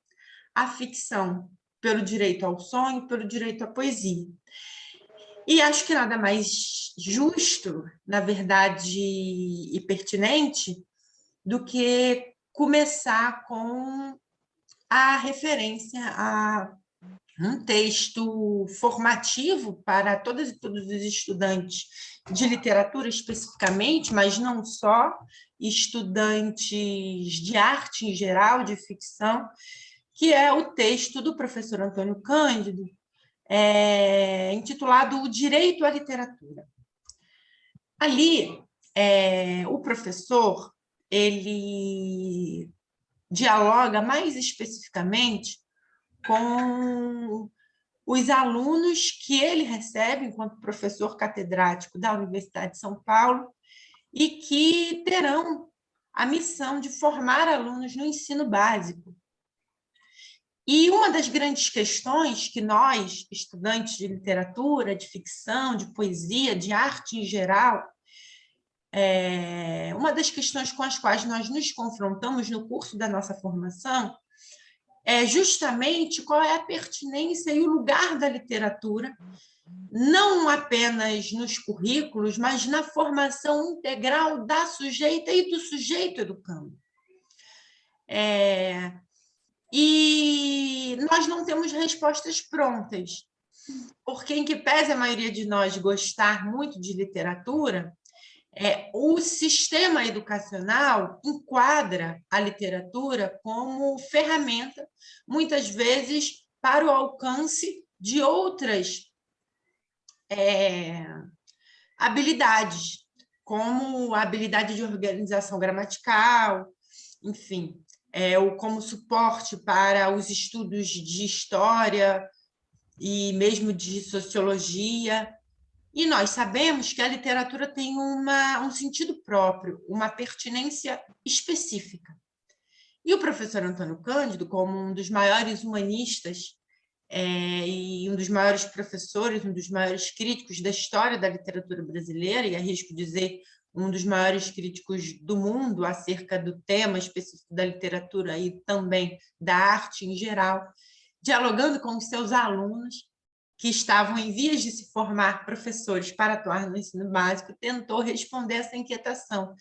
à ficção, pelo direito ao sonho, pelo direito à poesia. E acho que nada mais justo, na verdade, e pertinente, do que começar com a referência um texto formativo para todas e todos os estudantes de literatura especificamente, mas não só, estudantes de arte em geral, de ficção, que é o texto do professor Antônio Cândido, intitulado O Direito à Literatura. Ali, o professor ele dialoga mais especificamente com os alunos que ele recebe enquanto professor catedrático da Universidade de São Paulo e que terão a missão de formar alunos no ensino básico. E uma das grandes questões que nós, estudantes de literatura, de ficção, de poesia, de arte em geral, uma das questões com as quais nós nos confrontamos no curso da nossa formação é justamente qual é a pertinência e o lugar da literatura, não apenas nos currículos, mas na formação integral da sujeita e do sujeito educando. E nós não temos respostas prontas, porque, em que pese a maioria de nós gostar muito de literatura, o sistema educacional enquadra a literatura como ferramenta, muitas vezes, para o alcance de outras habilidades, como a habilidade de organização gramatical, enfim, ou como suporte para os estudos de história e mesmo de sociologia. E nós sabemos que a literatura tem um sentido próprio, uma pertinência específica. E o professor Antônio Cândido, como um dos maiores humanistas e um dos maiores professores, um dos maiores críticos da história da literatura brasileira, e arrisco dizer um dos maiores críticos do mundo acerca do tema específico da literatura e também da arte em geral, dialogando com os seus alunos, que estavam em vias de se formar professores para atuar no ensino básico, tentou responder essa inquietação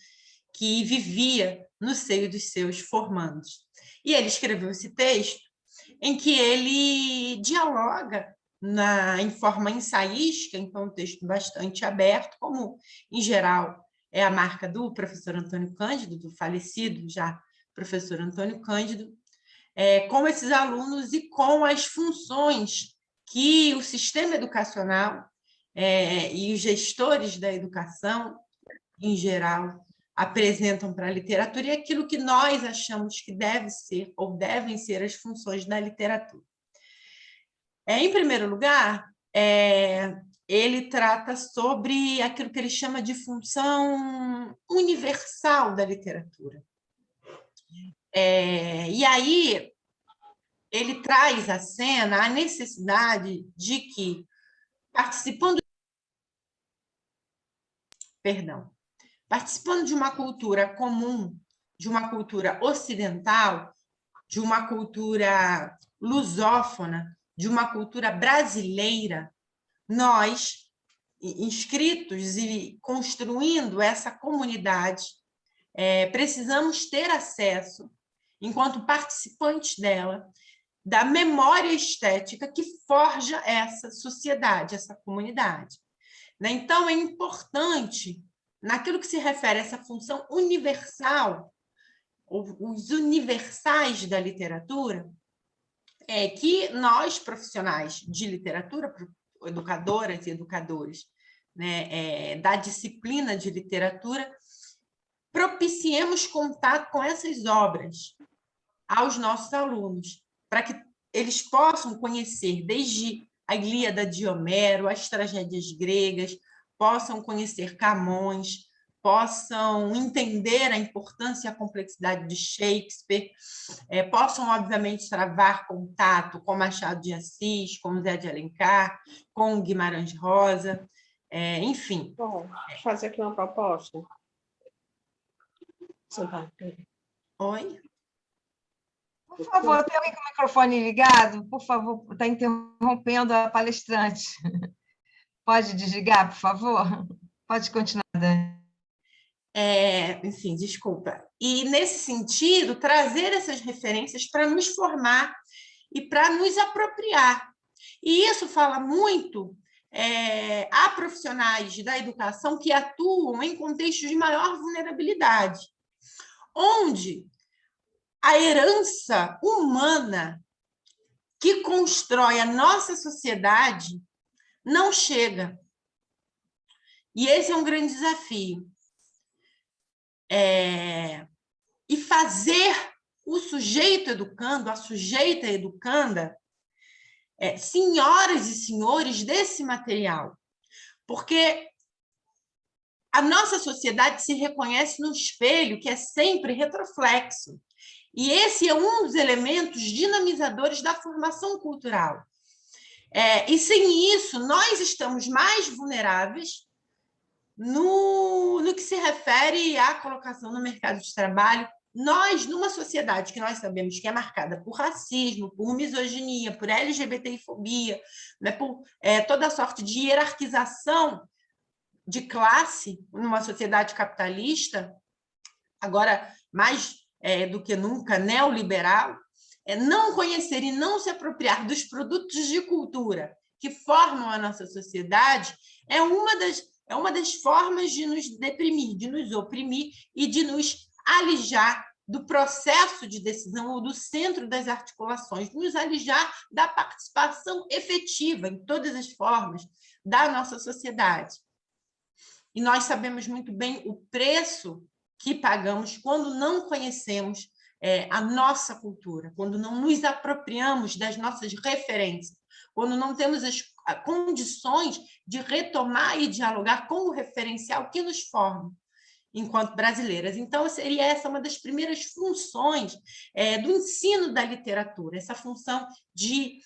que vivia no seio dos seus formandos. E ele escreveu esse texto em que ele dialoga em forma ensaística, então um texto bastante aberto, como, em geral, é a marca do professor Antônio Cândido, do falecido já professor Antônio Cândido, com esses alunos e com as funções que o sistema educacional e os gestores da educação, em geral, apresentam para a literatura e aquilo que nós achamos que deve ser ou devem ser as funções da literatura. Em primeiro lugar, ele trata sobre aquilo que ele chama de função universal da literatura. E aí, ele traz à cena a necessidade de que, participando de uma cultura comum, de uma cultura ocidental, de uma cultura lusófona, de uma cultura brasileira, nós, inscritos e construindo essa comunidade, precisamos ter acesso, enquanto participantes dela, da memória estética que forja essa sociedade, essa comunidade. Então, é importante, naquilo que se refere a essa função universal, os universais da literatura, que nós, profissionais de literatura, educadoras e educadores, da disciplina de literatura, propiciemos contato com essas obras aos nossos alunos, para que eles possam conhecer desde a Ilíada de Homero, as tragédias gregas, possam conhecer Camões, possam entender a importância e a complexidade de Shakespeare, possam, obviamente, travar contato com Machado de Assis, com Zé de Alencar, com Guimarães Rosa, enfim. Bom, vou fazer aqui uma proposta. Oi? Por favor, tem alguém com o microfone ligado? Por favor, está interrompendo a palestrante. Pode desligar, por favor? Pode continuar, Dani. Enfim, desculpa. E, nesse sentido, trazer essas referências para nos formar e para nos apropriar E isso fala muito a profissionais da educação que atuam em contextos de maior vulnerabilidade, onde a herança humana que constrói a nossa sociedade não chega. E esse é um grande desafio. E fazer o sujeito educando, a sujeita educanda, senhoras e senhores desse material. Porque a nossa sociedade se reconhece no espelho, que é sempre retroflexo. E esse é um dos elementos dinamizadores da formação cultural. E sem isso, nós estamos mais vulneráveis no que se refere à colocação no mercado de trabalho. Nós, numa sociedade que nós sabemos que é marcada por racismo, por misoginia, por LGBTfobia, né, por toda sorte de hierarquização de classe, numa sociedade capitalista, agora mais do que nunca neoliberal, não conhecer e não se apropriar dos produtos de cultura que formam a nossa sociedade é uma das formas de nos deprimir, de nos oprimir e de nos alijar do processo de decisão ou do centro das articulações, nos alijar da participação efetiva em todas as formas da nossa sociedade. E nós sabemos muito bem o preço que pagamos quando não conhecemos a nossa cultura, quando não nos apropriamos das nossas referências, quando não temos as condições de retomar e dialogar com o referencial que nos forma enquanto brasileiras. Então, seria essa uma das primeiras funções do ensino da literatura, essa função de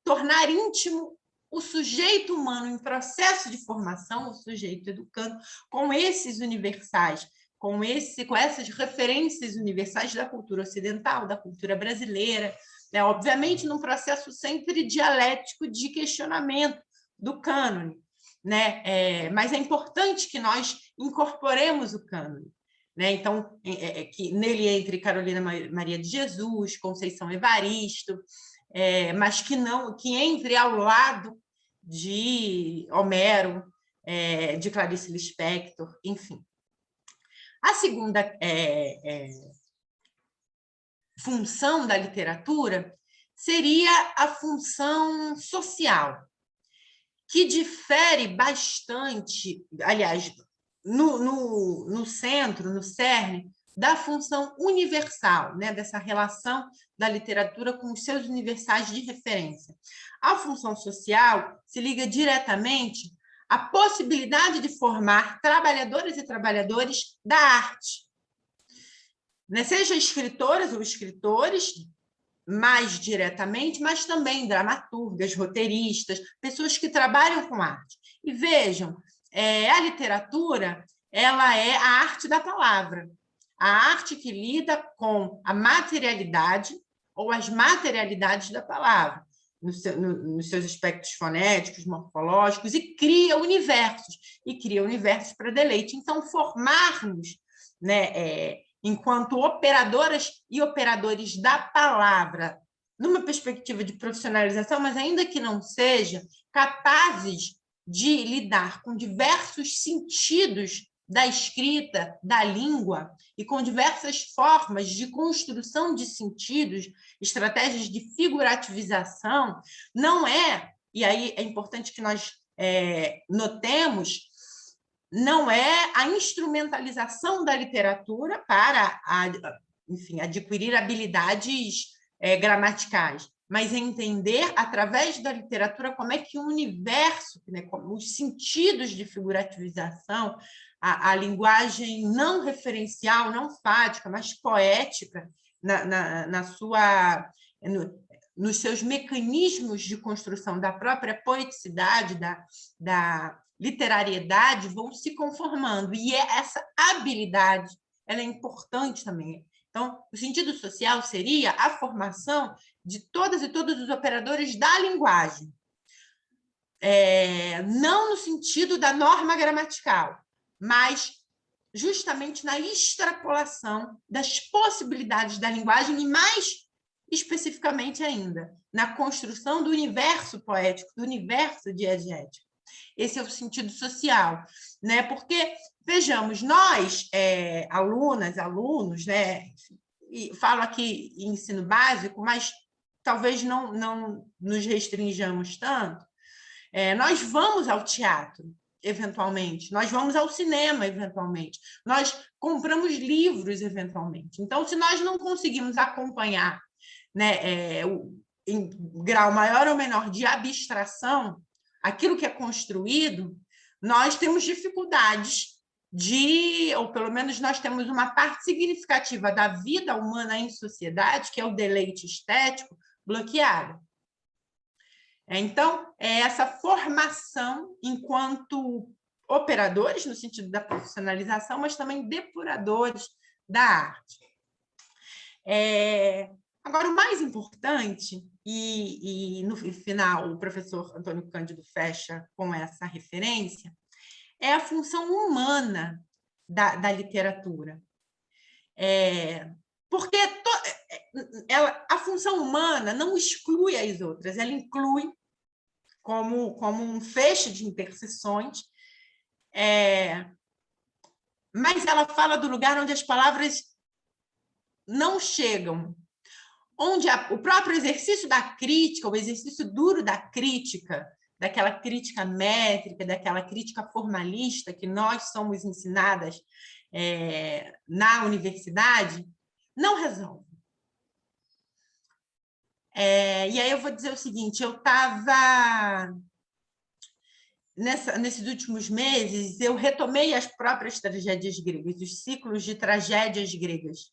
tornar íntimo o sujeito humano em processo de formação, o sujeito educando, com esses universais, com essas referências universais da cultura ocidental, da cultura brasileira, obviamente num processo sempre dialético de questionamento do cânone, né? Mas é importante que nós incorporemos o cânone, né? Então, que nele entre Carolina Maria de Jesus, Conceição Evaristo, mas que entre ao lado de Homero, de Clarice Lispector, enfim. A segunda função da literatura seria a função social, que difere bastante, aliás, no centro, no cerne, da função universal, né, dessa relação da literatura com os seus universais de referência. A função social se liga diretamente à possibilidade de formar trabalhadoras e trabalhadores da arte, né, seja escritoras ou escritores, mais diretamente, mas também dramaturgas, roteiristas, pessoas que trabalham com arte. E vejam, a literatura, ela é a arte da palavra, a arte que lida com a materialidade ou as materialidades da palavra, nos seus aspectos fonéticos, morfológicos, e cria universos para deleite. Então, formar-nos, né, enquanto operadoras e operadores da palavra, numa perspectiva de profissionalização, mas ainda que não seja, capazes de lidar com diversos sentidos da escrita, da língua, e com diversas formas de construção de sentidos, estratégias de figurativização, não e aí é importante que nós notemos, não é a instrumentalização da literatura para, enfim, adquirir habilidades gramaticais, mas é entender, através da literatura, como é que o universo, né, os sentidos de figurativização, a linguagem não referencial, não fádica, mas poética, nos seus mecanismos de construção da própria poeticidade, da literariedade, vão se conformando. E essa habilidade, ela é importante também. Então, o sentido social seria a formação de todas e todos os operadores da linguagem. Não no sentido da norma gramatical, mas justamente na extrapolação das possibilidades da linguagem especificamente ainda, na construção do universo poético, do universo diegético. Esse é o sentido social, né? Porque, vejamos, nós, alunas, alunos, né? E falo aqui em ensino básico, mas talvez não nos restringamos tanto, nós vamos ao teatro, eventualmente, nós vamos ao cinema, eventualmente, nós compramos livros, eventualmente. Então, se nós não conseguimos acompanhar, né, em grau maior ou menor de abstração, aquilo que é construído, nós temos dificuldades ou pelo menos nós temos uma parte significativa da vida humana em sociedade, que é o deleite estético, bloqueada. Então, é essa formação enquanto operadores, no sentido da profissionalização, mas também depuradores da arte. Agora, o mais importante, e no final o professor Antônio Cândido fecha com essa referência, é a função humana da literatura. Porque a função humana não exclui as outras, ela inclui como um feixe de interseções, mas ela fala do lugar onde as palavras não chegam, onde o próprio exercício da crítica, o exercício duro da crítica, daquela crítica métrica, daquela crítica formalista que nós somos ensinadas na universidade, não resolve. E aí eu vou dizer o seguinte, eu estava... Nesses últimos meses, eu retomei as próprias tragédias gregas, os ciclos de tragédias gregas.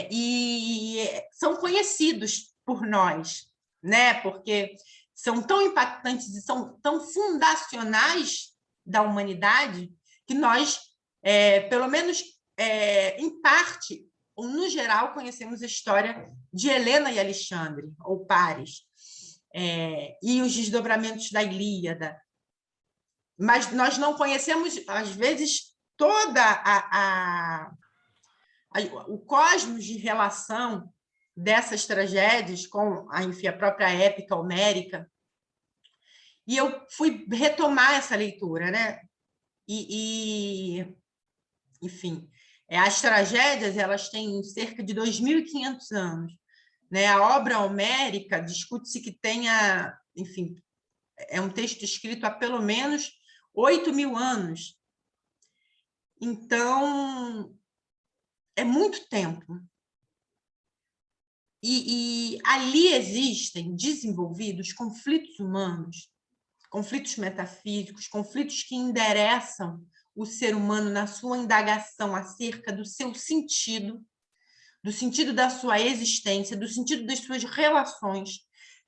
E são conhecidos por nós, né? Porque são tão impactantes e são tão fundacionais da humanidade que nós, pelo menos em parte, ou no geral, conhecemos a história de Helena e Alexandre, ou Paris, e os desdobramentos da Ilíada. Mas nós não conhecemos, às vezes, toda o cosmos de relação dessas tragédias com enfim, a própria épica homérica. E eu fui retomar essa leitura, né? Enfim, as tragédias elas têm cerca de 2.500 anos. Né? A obra homérica discute-se que tenha, enfim, é um texto escrito há pelo menos 8.000 anos. Então, é muito tempo. E ali existem desenvolvidos conflitos humanos, conflitos metafísicos, conflitos que endereçam o ser humano na sua indagação acerca do seu sentido, do sentido da sua existência, do sentido das suas relações,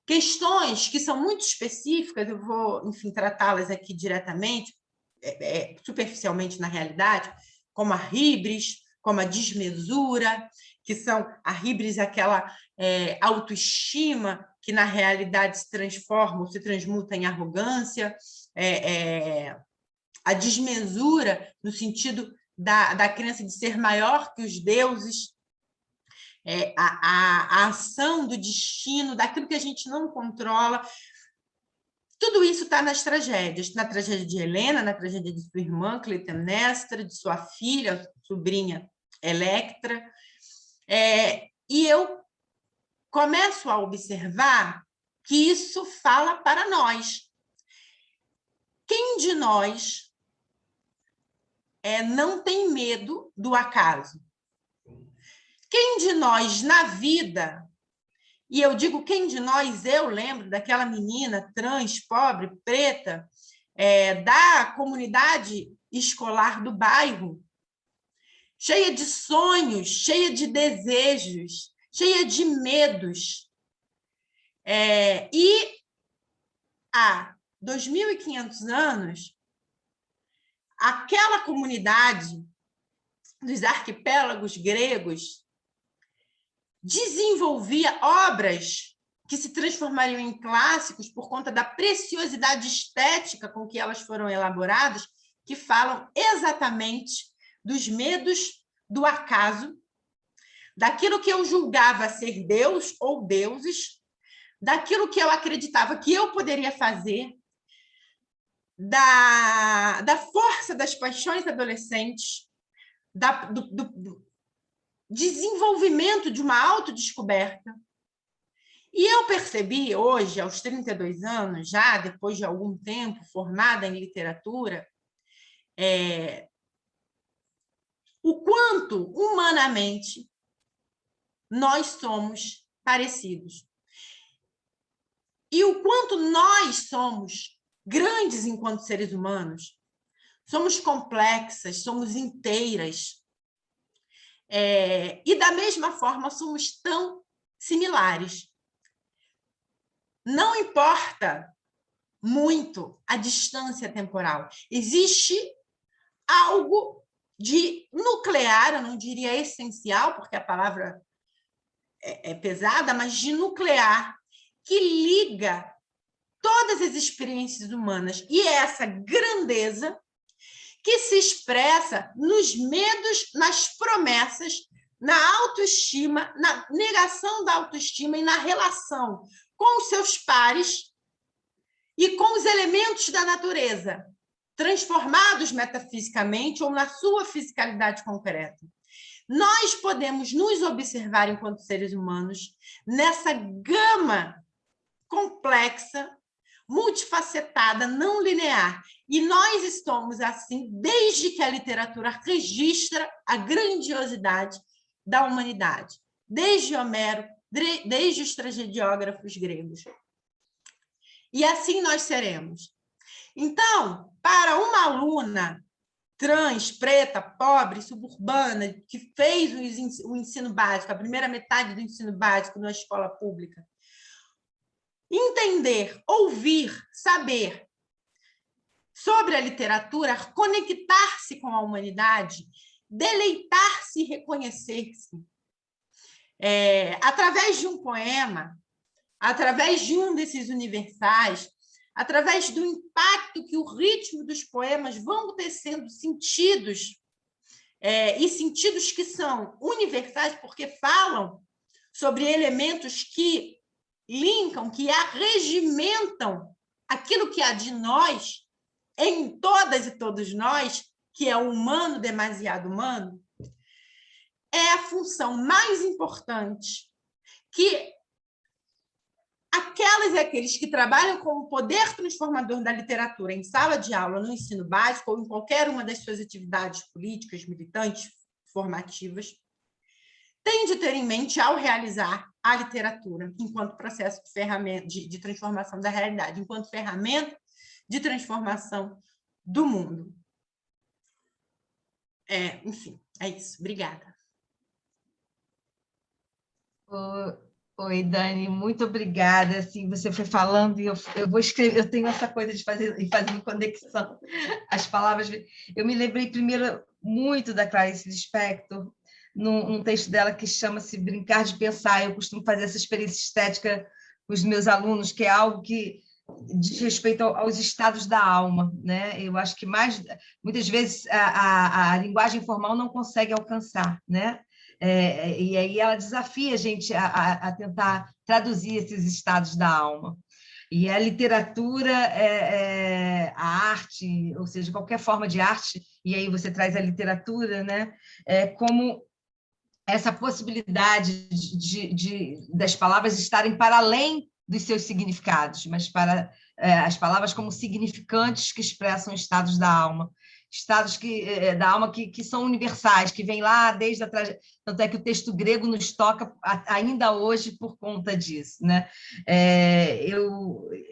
questões que são muito específicas, eu vou, enfim, tratá-las aqui diretamente, superficialmente na realidade, como a híbris, como a desmesura, que são a híbris, aquela autoestima que na realidade se transforma ou se transmuta em arrogância, a desmesura no sentido da crença de ser maior que os deuses, a ação do destino, daquilo que a gente não controla. Tudo isso está nas tragédias, na tragédia de Helena, na tragédia de sua irmã, Clitemnestra, de sua filha, sobrinha Electra. E eu começo a observar que isso fala para nós. Quem de nós não tem medo do acaso? Quem de nós, na vida, e eu digo quem de nós, eu lembro daquela menina trans, pobre, preta, da comunidade escolar do bairro, cheia de sonhos, cheia de desejos, cheia de medos. E há 2.500 anos, aquela comunidade dos arquipélagos gregos desenvolvia obras que se transformariam em clássicos por conta da preciosidade estética com que elas foram elaboradas, que falam exatamente dos medos do acaso, daquilo que eu julgava ser Deus ou deuses, daquilo que eu acreditava que eu poderia fazer, da força das paixões adolescentes, do desenvolvimento de uma autodescoberta. E eu percebi hoje, aos 32 anos, já depois de algum tempo formada em literatura, o quanto, humanamente, nós somos parecidos. E o quanto nós somos grandes enquanto seres humanos, somos complexas, somos inteiras. E, da mesma forma, somos tão similares. Não importa muito a distância temporal. Existe algo de nuclear, eu não diria essencial, porque a palavra é pesada, mas de nuclear, que liga todas as experiências humanas. E é essa grandeza que se expressa nos medos, nas promessas, na autoestima, na negação da autoestima e na relação com os seus pares e com os elementos da natureza, transformados metafisicamente ou na sua fisicalidade concreta. Nós podemos nos observar enquanto seres humanos nessa gama complexa, multifacetada, não linear. E nós estamos assim desde que a literatura registra a grandiosidade da humanidade, desde Homero, desde os tragediógrafos gregos. E assim nós seremos. Então, para uma aluna trans, preta, pobre, suburbana, que fez o ensino básico, a primeira metade do ensino básico na escola pública, entender, ouvir, saber sobre a literatura, conectar-se com a humanidade, deleitar-se e reconhecer-se, através de um poema, através de um desses universais, através do impacto que o ritmo dos poemas vão tecendo sentidos, e sentidos que são universais, porque falam sobre elementos que linkam, que arregimentam aquilo que há de nós, em todas e todos nós, que é o humano demasiado humano, é a função mais importante que aquelas e aqueles que trabalham com o poder transformador da literatura em sala de aula, no ensino básico ou em qualquer uma das suas atividades políticas, militantes, formativas, têm de ter em mente ao realizar a literatura enquanto processo de ferramenta de transformação da realidade, enquanto ferramenta de transformação do mundo. Enfim, é isso. Obrigada. Oi, Dani, muito obrigada. Assim, você foi falando e eu vou escrever. Eu tenho essa coisa de fazer conexão. As palavras. Eu me lembrei primeiro muito da Clarice Lispector, num texto dela que chama-se Brincar de Pensar. Eu costumo fazer essa experiência estética com os meus alunos, que é algo que diz respeito aos estados da alma, né? Eu acho que muitas vezes a linguagem formal não consegue alcançar, né? E aí ela desafia a gente a tentar traduzir esses estados da alma. E a literatura, a arte, ou seja, qualquer forma de arte, e aí você traz a literatura, né? Como essa possibilidade das palavras estarem para além dos seus significados, mas para as palavras como significantes que expressam estados da alma, estados da alma que são universais, que vêm lá desde a trajetória. Tanto é que o texto grego nos toca ainda hoje por conta disso, né?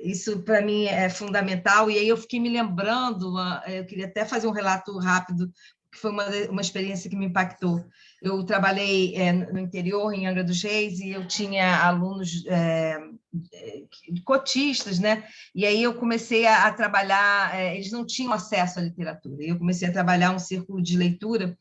Isso, para mim, é fundamental, e aí eu fiquei me lembrando, eu queria até fazer um relato rápido, que foi uma experiência que me impactou. Eu trabalhei no interior, em Angra dos Reis, e eu tinha alunos cotistas, né? E aí eu comecei a trabalhar, eles não tinham acesso à literatura, eu comecei a trabalhar um círculo de leitura,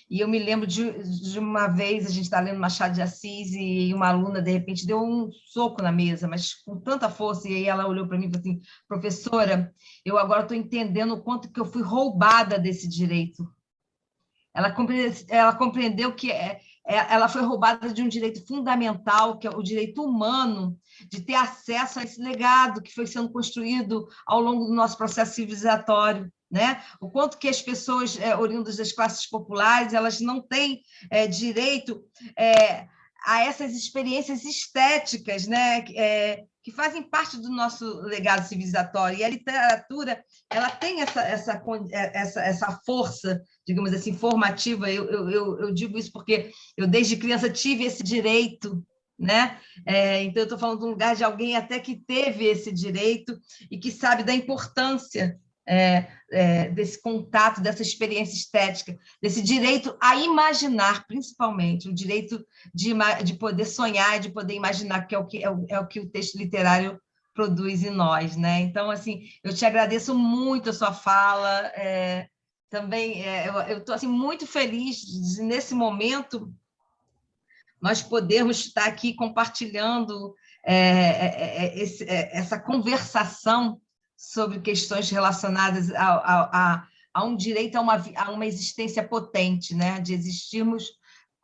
e eu me lembro de uma vez, a gente está lendo Machado de Assis, e uma aluna, de repente, deu um soco na mesa, mas com tanta força, e aí ela olhou para mim e falou assim: professora, eu agora estou entendendo o quanto que eu fui roubada desse direito. Ela compreendeu que ela foi roubada de um direito fundamental, que é o direito humano, de ter acesso a esse legado que foi sendo construído ao longo do nosso processo civilizatório, né? O quanto que as pessoas oriundas das classes populares, elas não têm direito a essas experiências estéticas, né? Que fazem parte do nosso legado civilizatório. E a literatura, ela tem essa força, digamos assim, formativa. Eu digo isso porque eu, desde criança, tive esse direito, né? Então, eu estou falando de um lugar de alguém até que teve esse direito e que sabe da importância desse contato, dessa experiência estética, desse direito a imaginar, principalmente, o direito de poder sonhar, de poder imaginar, que é o que o texto literário produz em nós, né? Então, assim, eu te agradeço muito a sua fala, também eu estou assim, muito feliz de, nesse momento, nós podermos estar aqui compartilhando essa conversação sobre questões relacionadas a um direito a uma existência potente, né? De existirmos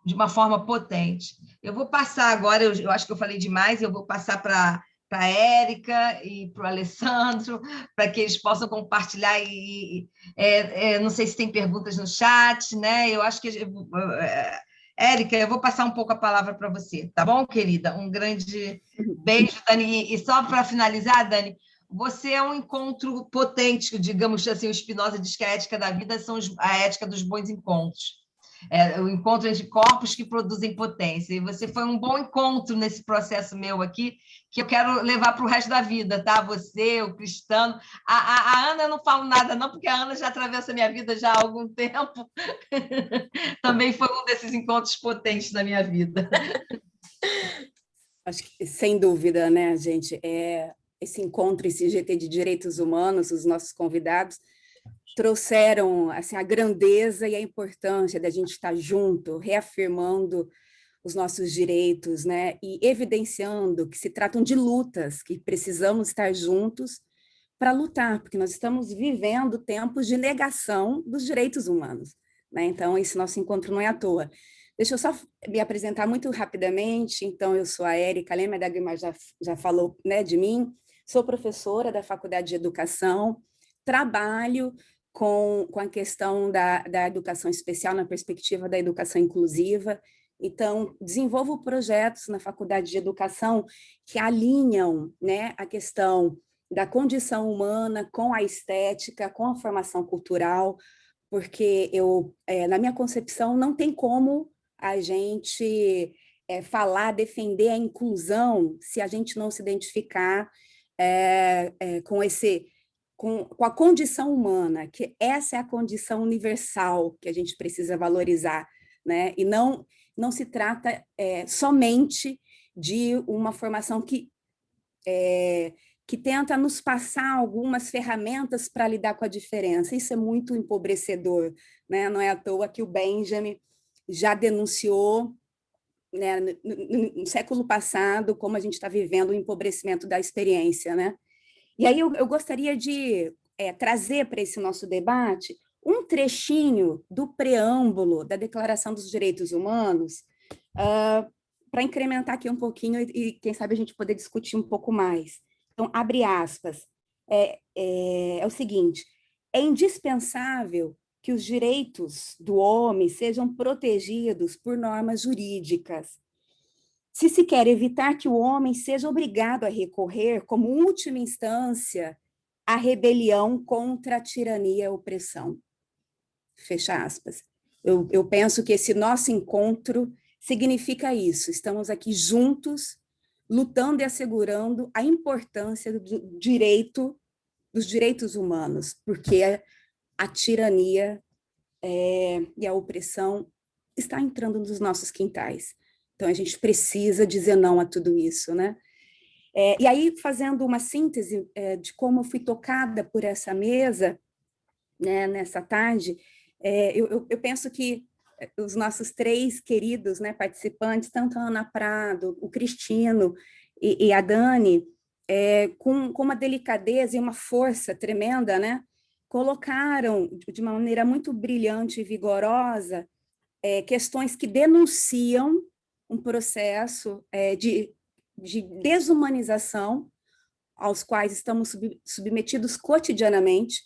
de uma forma potente. Eu vou passar agora, eu acho que eu falei demais, eu vou passar para a Érica e para o Alessandro, para que eles possam compartilhar. Não sei se tem perguntas no chat, né? Eu acho que... Érica, eu vou passar um pouco a palavra para você, tá bom, querida? Um grande beijo, Dani. E só para finalizar, Dani, você é um encontro potente, digamos assim, o Spinoza diz que a ética da vida são a ética dos bons encontros. O encontro entre corpos que produzem potência. E você foi um bom encontro nesse processo meu aqui, que eu quero levar para o resto da vida, tá? Você, o Cristano. A Ana, eu não falo nada, não, porque a Ana já atravessa a minha vida já há algum tempo. Também foi um desses encontros potentes da minha vida. Acho que, sem dúvida, né, gente? Esse encontro, esse GT de Direitos Humanos, os nossos convidados, trouxeram assim, a grandeza e a importância da gente estar junto, reafirmando os nossos direitos, né? E evidenciando que se tratam de lutas, que precisamos estar juntos para lutar, porque nós estamos vivendo tempos de negação dos direitos humanos, né? Então, esse nosso encontro não é à toa. Deixa eu só me apresentar muito rapidamente. Então, eu sou a Érica Leme, a Dagmar já falou, né, de mim, sou professora da Faculdade de Educação, trabalho com a questão da educação especial na perspectiva da educação inclusiva. Então, desenvolvo projetos na Faculdade de Educação que alinham, né, a questão da condição humana com a estética, com a formação cultural, porque na minha concepção, não tem como a gente falar, defender a inclusão se a gente não se identificar com a condição humana, que essa é a condição universal que a gente precisa valorizar, né? E não se trata somente de uma formação que tenta nos passar algumas ferramentas para lidar com a diferença. Isso é muito empobrecedor, né? Não é à toa que o Benjamin já denunciou, né, no século passado, como a gente está vivendo o empobrecimento da experiência, né? E aí eu gostaria de trazer para esse nosso debate um trechinho do preâmbulo da Declaração dos Direitos Humanos, para incrementar aqui um pouquinho e, quem sabe, a gente poder discutir um pouco mais. Então, abre aspas, é o seguinte: é indispensável que os direitos do homem sejam protegidos por normas jurídicas. Se se quer evitar que o homem seja obrigado a recorrer, como última instância, à rebelião contra a tirania e a opressão. Fecha aspas. Eu penso que esse nosso encontro significa isso. Estamos aqui juntos, lutando e assegurando a importância dos direitos humanos, porque a tirania e a opressão está entrando nos nossos quintais. Então, a gente precisa dizer não a tudo isso, né? E aí, fazendo uma síntese de como eu fui tocada por essa mesa, né, nessa tarde, eu penso que os nossos três queridos, né, participantes, tanto a Ana Prado, o Cristino e a Dani, com uma delicadeza e uma força tremenda, né, colocaram de uma maneira muito brilhante e vigorosa questões que denunciam um processo de desumanização aos quais estamos submetidos cotidianamente.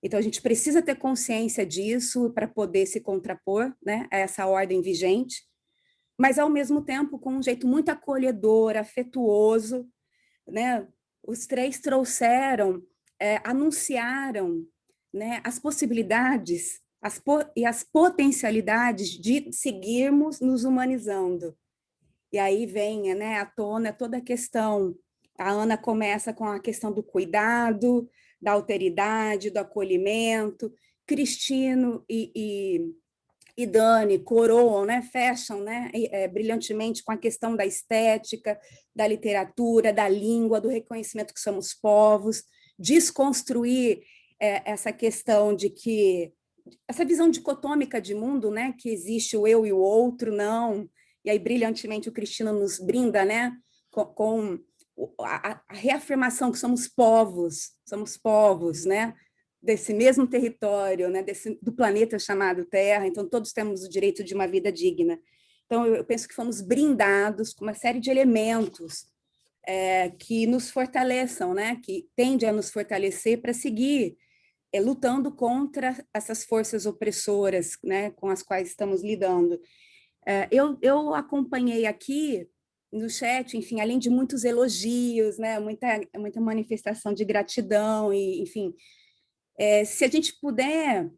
Então, a gente precisa ter consciência disso para poder se contrapor, né, a essa ordem vigente, mas, ao mesmo tempo, com um jeito muito acolhedor, afetuoso, né? Os três trouxeram, anunciaram, né, as possibilidades e as potencialidades de seguirmos nos humanizando. E aí vem, né, à tona toda a questão. A Ana começa com a questão do cuidado, da alteridade, do acolhimento. Cristino e Dani coroam, né, fecham, né, brilhantemente com a questão da estética, da literatura, da língua, do reconhecimento que somos povos, desconstruir essa questão de que essa visão dicotômica de mundo, né, que existe o eu e o outro, não. E aí brilhantemente o Cristino nos brinda, né, com a reafirmação que somos povos, né, desse mesmo território, né, do planeta chamado Terra, então todos temos o direito de uma vida digna. Então eu penso que fomos brindados com uma série de elementos que nos fortaleçam, né, que tendem a nos fortalecer para seguir lutando contra essas forças opressoras, né, com as quais estamos lidando. Eu acompanhei aqui no chat, enfim, além de muitos elogios, né, muita manifestação de gratidão, e, enfim, se a gente puder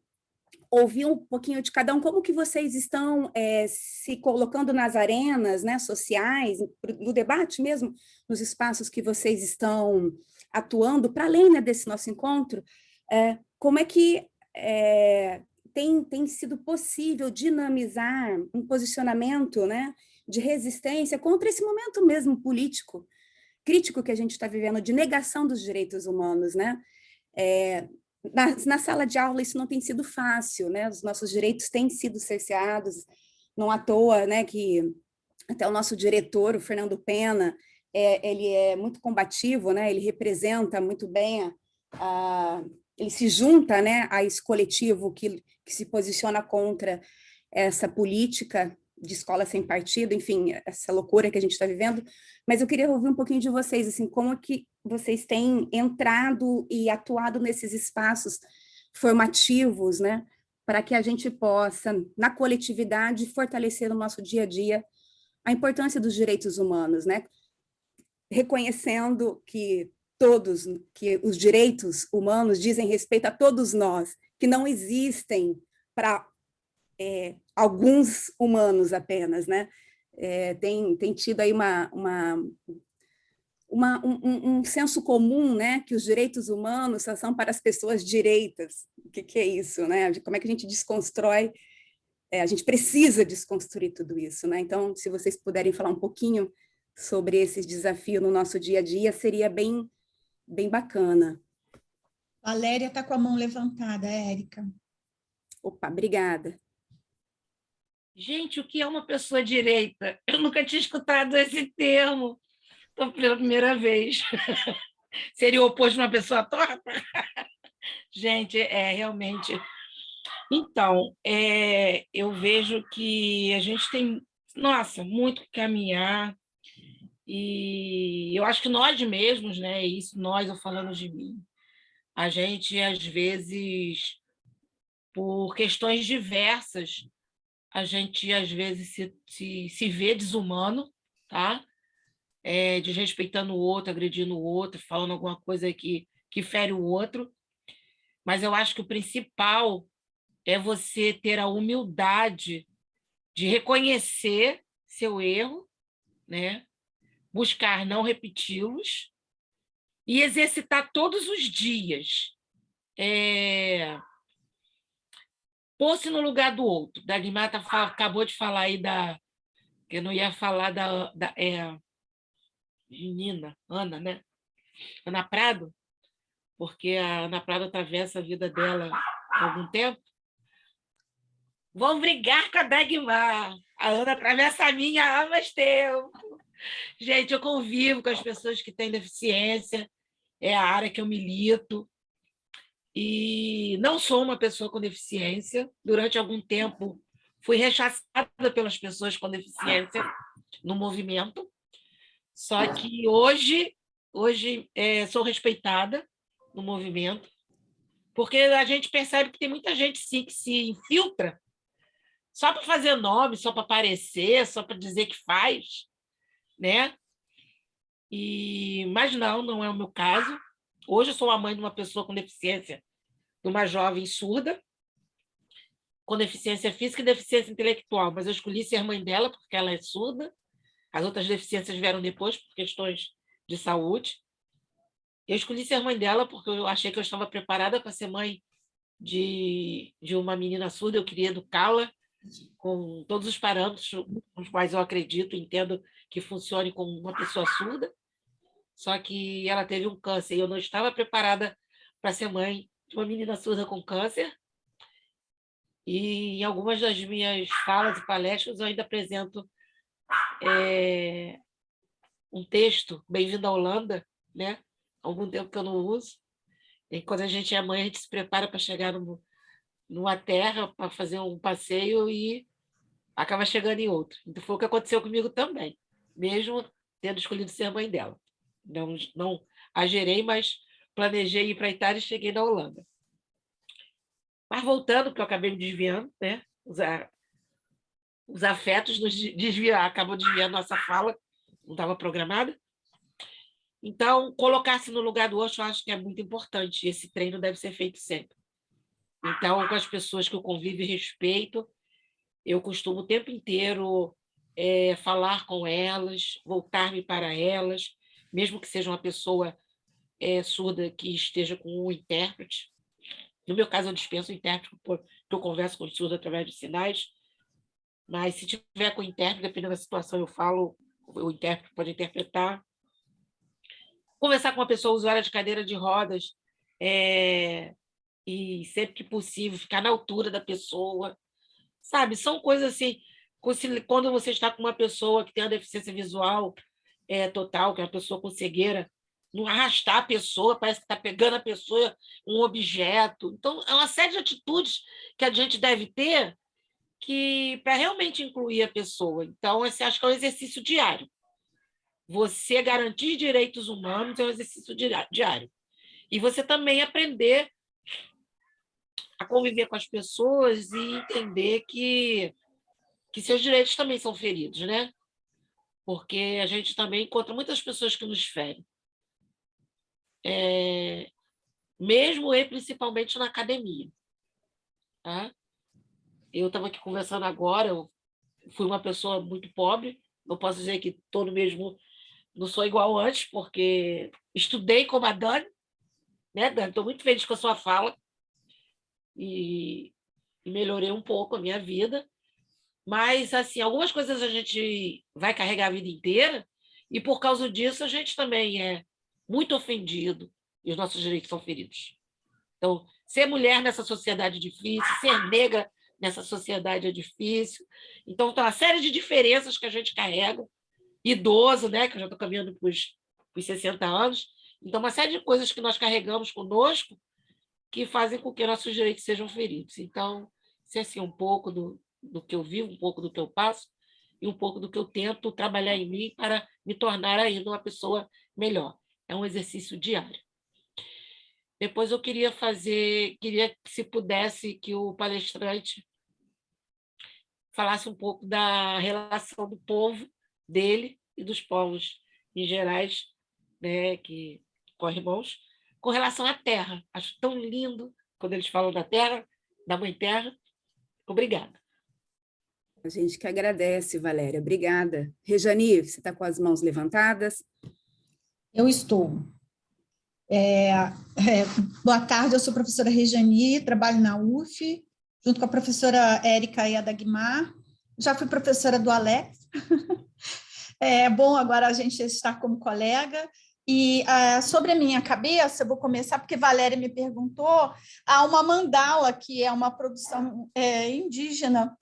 ouvir um pouquinho de cada um, como que vocês estão se colocando nas arenas, né, sociais, no debate mesmo, nos espaços que vocês estão atuando, para além, né, desse nosso encontro, como é que tem sido possível dinamizar um posicionamento, né, de resistência contra esse momento mesmo político, crítico que a gente está vivendo, de negação dos direitos humanos, né? Na sala de aula isso não tem sido fácil, né? Os nossos direitos têm sido cerceados, não à toa, né, que até o nosso diretor, o Fernando Pena, ele é muito combativo, né? Ele representa muito bem ele se junta, né, a esse coletivo que se posiciona contra essa política de escola sem partido, enfim, essa loucura que a gente está vivendo. Mas eu queria ouvir um pouquinho de vocês, assim, como que vocês têm entrado e atuado nesses espaços formativos, né, para que a gente possa, na coletividade, fortalecer no nosso dia a dia a importância dos direitos humanos, né, reconhecendo que os direitos humanos dizem respeito a todos nós, que não existem para alguns humanos apenas, né? Tem tido aí um senso comum, né, que os direitos humanos só são para as pessoas direitas. O que é isso, né? Como é que a gente desconstrói? A gente precisa desconstruir tudo isso, né? Então, se vocês puderem falar um pouquinho sobre esses desafios no nosso dia a dia, seria bem bacana. Valéria está com a mão levantada, Érica. Opa, obrigada. Gente, o que é uma pessoa direita? Eu nunca tinha escutado esse termo. Então, pela primeira vez. Seria o oposto de uma pessoa torta? Gente, realmente... Então, eu vejo que a gente tem, nossa, muito que caminhar, e eu acho que nós mesmos, né, isso, nós, eu falando de mim, a gente, às vezes, por questões diversas, a gente, às vezes, se vê desumano, tá? Desrespeitando o outro, agredindo o outro, falando alguma coisa que fere o outro, mas eu acho que o principal é você ter a humildade de reconhecer seu erro, né? Buscar não repeti-los e exercitar todos os dias. Pôr-se no lugar do outro. Dagmar acabou de falar aí que eu não ia falar da menina, Ana, né? Ana Prado, porque a Ana Prado atravessa a vida dela há algum tempo. Vão brigar com a Dagmar. A Ana atravessa a minha há mais tempo. Gente, eu convivo com as pessoas que têm deficiência, é a área que eu milito, e não sou uma pessoa com deficiência. Durante algum tempo fui rechaçada pelas pessoas com deficiência no movimento, só que hoje sou respeitada no movimento, porque a gente percebe que tem muita gente, sim, que se infiltra só para fazer nome, só para aparecer, só para dizer que faz, né? Mas não é o meu caso. Hoje eu sou a mãe de uma pessoa com deficiência, de uma jovem surda, com deficiência física e deficiência intelectual, mas eu escolhi ser mãe dela porque ela é surda. As outras deficiências vieram depois por questões de saúde. Eu escolhi ser mãe dela porque eu achei que eu estava preparada para ser mãe de uma menina surda. Eu queria educá-la com todos os parâmetros com os quais eu acredito, entendo que funcione como uma pessoa surda. Só que ela teve um câncer e eu não estava preparada para ser mãe de uma menina surda com câncer. E em algumas das minhas falas e palestras eu ainda apresento um texto, Bem-vindo à Holanda, né? Há algum tempo que eu não uso. E quando a gente é mãe, a gente se prepara para chegar numa terra, para fazer um passeio e acaba chegando em outro. Então foi o que aconteceu comigo também, mesmo tendo escolhido ser mãe dela. Não a gerei, mas planejei ir para a Itália e cheguei na Holanda. Mas voltando, porque eu acabei me desviando, né? Os afetos nos acabam desviando nossa fala, não estava programada. Então, colocar-se no lugar do outro, eu acho que é muito importante. Esse treino deve ser feito sempre. Então, com as pessoas que eu convivo e respeito, eu costumo o tempo inteiro falar com elas, voltar-me para elas, mesmo que seja uma pessoa surda que esteja com um intérprete. No meu caso, eu dispenso o intérprete, porque eu converso com os surdos através de sinais, mas se tiver com o intérprete, dependendo da situação, eu falo, o intérprete pode interpretar. Conversar com uma pessoa usuária de cadeira de rodas, e sempre que possível, ficar na altura da pessoa, sabe? São coisas assim, quando você está com uma pessoa que tem uma deficiência visual total, que é uma pessoa com cegueira, não arrastar a pessoa, parece que está pegando a pessoa, um objeto. Então, é uma série de atitudes que a gente deve ter para realmente incluir a pessoa. Então, acho que é um exercício diário. Você garantir direitos humanos é um exercício diário. E você também aprender a conviver com as pessoas e entender que seus direitos também são feridos, né? Porque a gente também encontra muitas pessoas que nos ferem. Mesmo e principalmente na academia. Tá? Eu estava aqui conversando agora, eu fui uma pessoa muito pobre, não posso dizer que estou no mesmo... Não sou igual antes, porque estudei como a Dani, né, Dani? Estou muito feliz com a sua fala e melhorei um pouco a minha vida. Mas, assim, algumas coisas a gente vai carregar a vida inteira e, por causa disso, a gente também é muito ofendido e os nossos direitos são feridos. Então, ser mulher nessa sociedade é difícil, ser negra nessa sociedade é difícil. Então, tem uma série de diferenças que a gente carrega. Idoso, né, que eu já estou caminhando para os 60 anos. Então, uma série de coisas que nós carregamos conosco que fazem com que nossos direitos sejam feridos. Então, isso é assim, um pouco do que eu vivo, um pouco do que eu passo e um pouco do que eu tento trabalhar em mim para me tornar ainda uma pessoa melhor. É um exercício diário. Depois eu queria que, se pudesse, que o palestrante falasse um pouco da relação do povo dele e dos povos em gerais, né, que corre-irmãos, com relação à terra. Acho tão lindo quando eles falam da terra, da mãe terra. Obrigada. A gente que agradece, Valéria. Obrigada. Rejani, você está com as mãos levantadas? Eu estou. Boa tarde, eu sou a professora Rejani, trabalho na UF, junto com a professora Érica e a Dagmar. Já fui professora do Alex. É bom agora a gente estar como colega. E sobre a minha cabeça, eu vou começar porque Valéria me perguntou, há uma mandala, que é uma produção indígena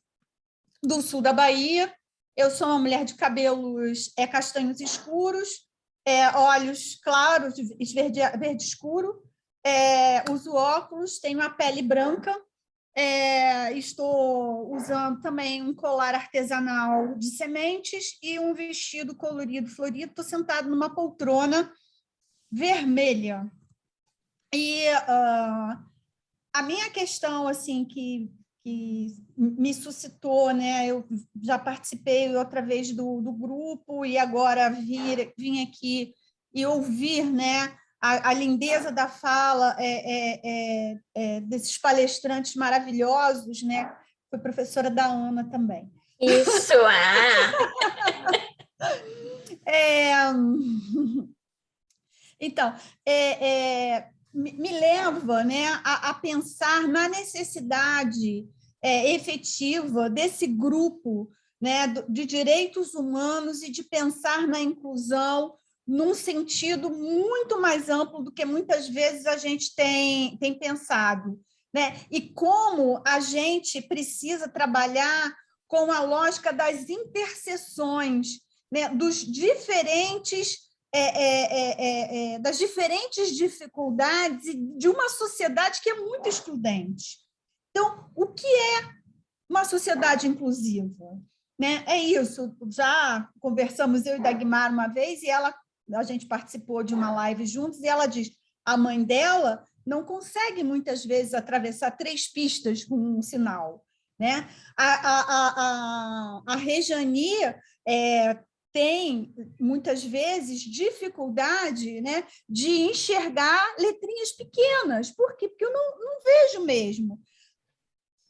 do sul da Bahia. Eu sou uma mulher de cabelos castanhos escuros, olhos claros, verde escuro, uso óculos, tenho a pele branca Estou usando também um colar artesanal de sementes e um vestido colorido, florido. Estou sentada numa poltrona vermelha. E a minha questão, assim, que me suscitou, né? Eu já participei outra vez do grupo e agora vim aqui e ouvir, né, a lindeza da fala desses palestrantes maravilhosos, né? Foi professora da Ana também. Isso, Então, me leva, né, a pensar na necessidade efetiva desse grupo, né, de direitos humanos e de pensar na inclusão num sentido muito mais amplo do que muitas vezes a gente tem pensado, né? E como a gente precisa trabalhar com a lógica das interseções, né, dos diferentes das diferentes dificuldades de uma sociedade que é muito excludente. Então, o que é uma sociedade inclusiva? Né? É isso, já conversamos eu e Dagmar uma vez, e a gente participou de uma live juntos, e ela diz, a mãe dela não consegue, muitas vezes, atravessar 3 pistas com um sinal. Né? A Rejani tem, muitas vezes, dificuldade, né, de enxergar letrinhas pequenas. Por quê? Porque eu não vejo mesmo.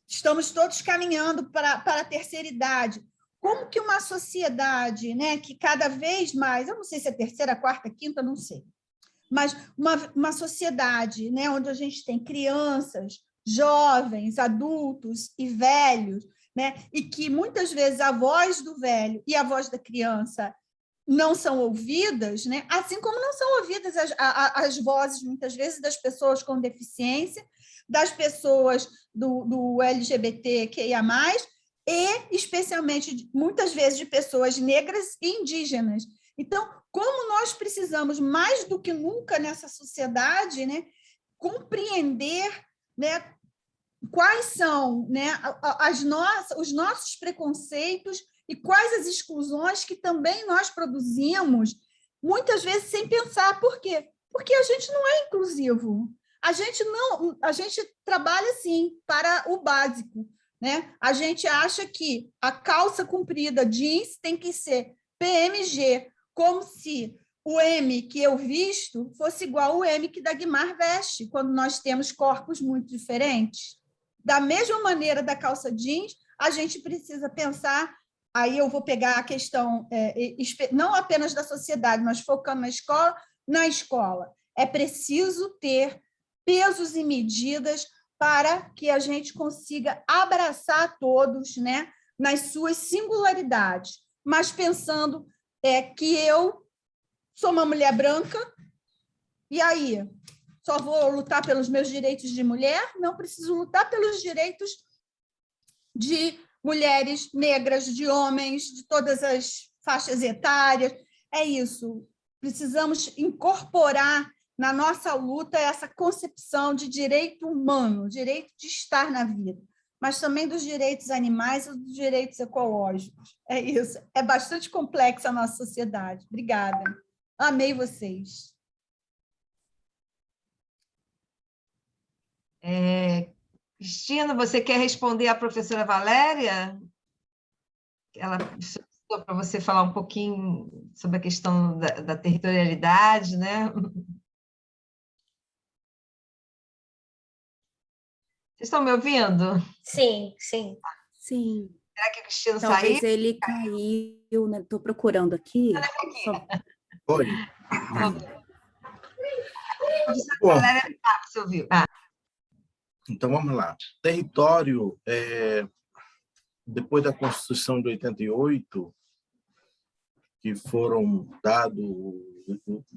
Estamos todos caminhando para a terceira idade. Como que uma sociedade, né, que cada vez mais, eu não sei se é terceira, quarta, quinta, não sei, mas uma sociedade, né, onde a gente tem crianças, jovens, adultos e velhos, né, e que muitas vezes a voz do velho e a voz da criança não são ouvidas, né, assim como não são ouvidas as vozes, muitas vezes, das pessoas com deficiência, das pessoas do LGBTQIA+, e, especialmente, muitas vezes, de pessoas negras e indígenas. Então, como nós precisamos, mais do que nunca nessa sociedade, né, compreender, né, quais são, né, os nossos preconceitos e quais as exclusões que também nós produzimos, muitas vezes sem pensar. Por quê? Porque a gente não é inclusivo. A gente trabalha, sim, para o básico. Né? A gente acha que a calça comprida jeans tem que ser PMG, como se o M que eu visto fosse igual ao M que Dagmar veste, quando nós temos corpos muito diferentes. Da mesma maneira da calça jeans, a gente precisa pensar, aí eu vou pegar a questão não apenas da sociedade, mas focando na escola. É preciso ter pesos e medidas para que a gente consiga abraçar todos, né, nas suas singularidades, mas pensando que eu sou uma mulher branca, e aí, só vou lutar pelos meus direitos de mulher? Não, preciso lutar pelos direitos de mulheres negras, de homens, de todas as faixas etárias. É isso, precisamos incorporar na nossa luta essa concepção de direito humano, direito de estar na vida, mas também dos direitos animais e dos direitos ecológicos. É isso. É bastante complexa a nossa sociedade. Obrigada. Amei vocês. Cristina, você quer responder à professora Valéria? Ela solicitou para você falar um pouquinho sobre a questão da territorialidade, né? Vocês estão me ouvindo? Sim, sim. Sim. Será que o Cristiano Talvez saiu? ele caiu, né? Estou procurando aqui. Oi. Bom, você ouviu? Então, vamos lá. Território, depois da Constituição de 88, que foram dados,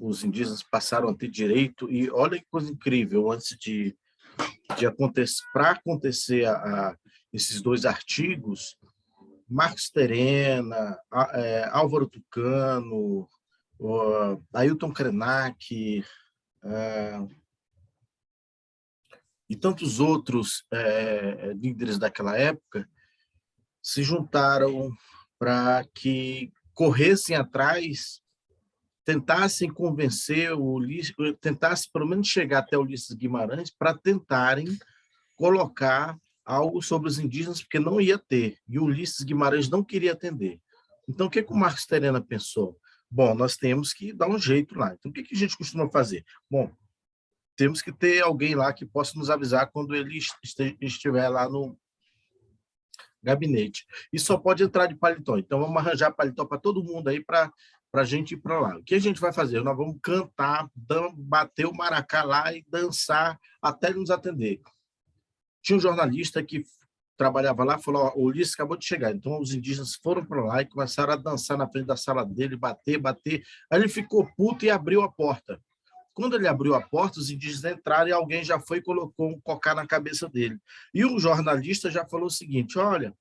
os indígenas passaram a ter direito, e olha que coisa incrível, antes de acontecer, para acontecer esses 2 artigos, Marcos Terena, Álvaro Tucano, Ailton Krenak, e tantos outros líderes daquela época se juntaram para que corressem atrás, tentassem convencer o Ulisses, tentassem pelo menos chegar até Ulisses Guimarães para tentarem colocar algo sobre os indígenas, porque não ia ter, e o Ulisses Guimarães não queria atender. Então, o que o Marcos Terena pensou? Bom, nós temos que dar um jeito lá. Então, o que a gente costuma fazer? Bom, temos que ter alguém lá que possa nos avisar quando ele estiver lá no gabinete. E só pode entrar de paletó. Então, vamos arranjar paletó para todo mundo aí para a gente ir para lá. O que a gente vai fazer? Nós vamos cantar, bater o maracá lá e dançar até ele nos atender. Tinha um jornalista que trabalhava lá, falou, o Ulisses acabou de chegar. Então, os indígenas foram para lá e começaram a dançar na frente da sala dele, bater. Aí ele ficou puto e abriu a porta. Quando ele abriu a porta, os indígenas entraram e alguém já foi e colocou um cocá na cabeça dele. E o jornalista já falou o seguinte, olha,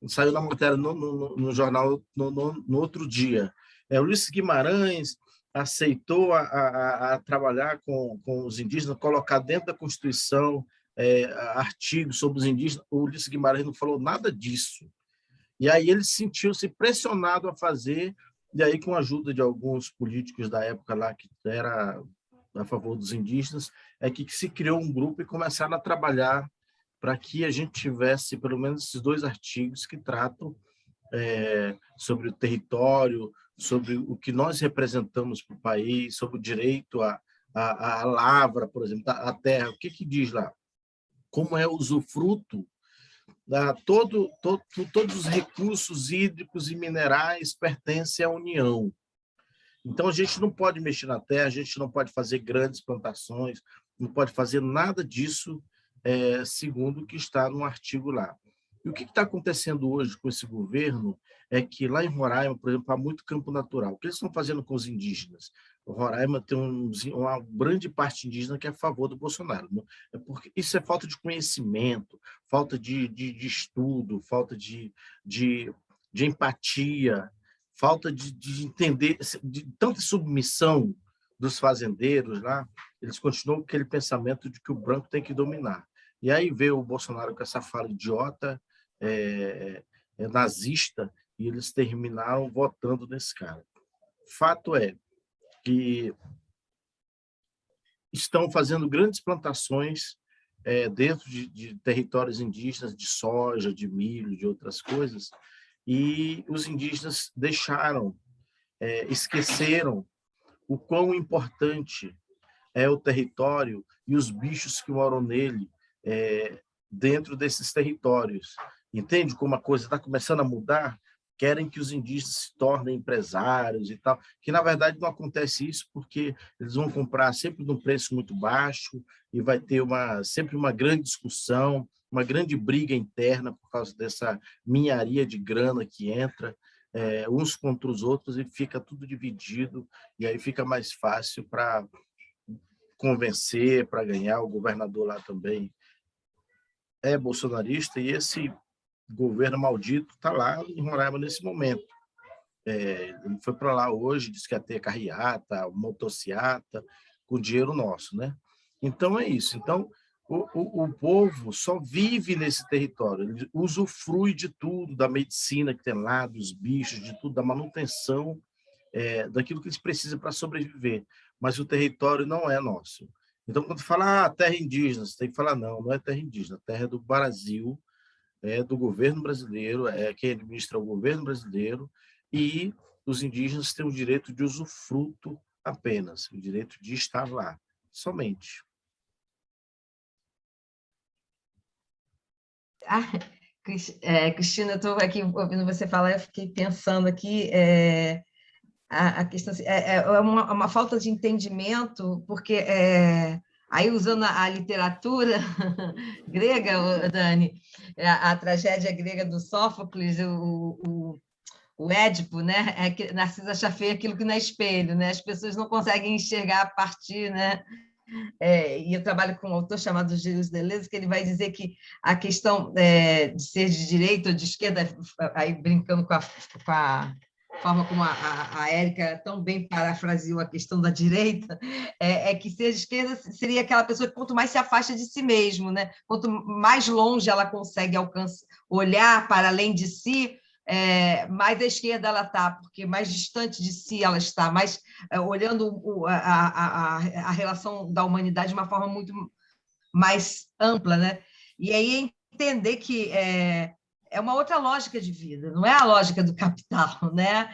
saiu na matéria no jornal no outro dia, Ulisses Guimarães aceitou a trabalhar com os indígenas, colocar dentro da Constituição artigos sobre os indígenas. O Ulisses Guimarães não falou nada disso. E aí ele sentiu-se pressionado a fazer, e aí com a ajuda de alguns políticos da época lá, que era a favor dos indígenas, que se criou um grupo e começaram a trabalhar para que a gente tivesse pelo menos esses 2 artigos que tratam sobre o território, sobre o que nós representamos para o país, sobre o direito à lavra, por exemplo, à terra. O que diz lá? Como é o usufruto, todos os recursos hídricos e minerais pertencem à União. Então, a gente não pode mexer na terra, a gente não pode fazer grandes plantações, não pode fazer nada disso, segundo o que está no artigo lá. E o que está acontecendo hoje com esse governo é que lá em Roraima, por exemplo, há muito campo natural. O que eles estão fazendo com os indígenas? O Roraima tem uma grande parte indígena que é a favor do Bolsonaro. Porque isso é falta de conhecimento, falta de estudo, falta de empatia, falta de entender, de tanta submissão dos fazendeiros lá. Eles continuam com aquele pensamento de que o branco tem que dominar. E aí veio o Bolsonaro com essa fala idiota, nazista, e eles terminaram votando nesse cara. Fato é que estão fazendo grandes plantações dentro de territórios indígenas, de soja, de milho, de outras coisas, e os indígenas deixaram, esqueceram o quão importante é o território e os bichos que moram nele, dentro desses territórios. Entende como a coisa está começando a mudar? Querem que os indígenas se tornem empresários e tal, que na verdade não acontece isso, porque eles vão comprar sempre num preço muito baixo e vai ter sempre uma grande discussão, uma grande briga interna por causa dessa ninharia de grana que entra uns contra os outros e fica tudo dividido, e aí fica mais fácil para convencer, para ganhar. O governador lá também é bolsonarista, e esse governo maldito está lá em Roraima nesse momento. Ele foi para lá hoje, disse que ia ter carreata, motociata, com dinheiro nosso, né? Então, é isso. Então, o povo só vive nesse território, ele usufrui de tudo, da medicina que tem lá, dos bichos, de tudo, da manutenção, daquilo que eles precisam para sobreviver. Mas o território não é nosso. Então, quando fala terra indígena, você tem que falar, não é terra indígena, a terra é do Brasil, é do governo brasileiro, quem administra o governo brasileiro, e os indígenas têm o direito de usufruto apenas, o direito de estar lá, somente. Cristina, eu estou aqui ouvindo você falar, eu fiquei pensando aqui, a questão é uma falta de entendimento, porque aí usando a literatura grega, Dani, a tragédia grega do Sófocles, o Édipo, né? Que Narciso acha feio aquilo que não é espelho, né? As pessoas não conseguem enxergar a partir, né? E eu trabalho com um autor chamado Gilles Deleuze, que ele vai dizer que a questão de ser de direita ou de esquerda, aí brincando com forma como a Érica tão bem parafraseou a questão da direita, é que ser de esquerda seria aquela pessoa que quanto mais se afasta de si mesmo, né? Quanto mais longe ela consegue olhar para além de si, mais à esquerda ela está, porque mais distante de si ela está, mais olhando a relação da humanidade de uma forma muito mais ampla, né? E aí entender que é uma outra lógica de vida, não é a lógica do capital, né?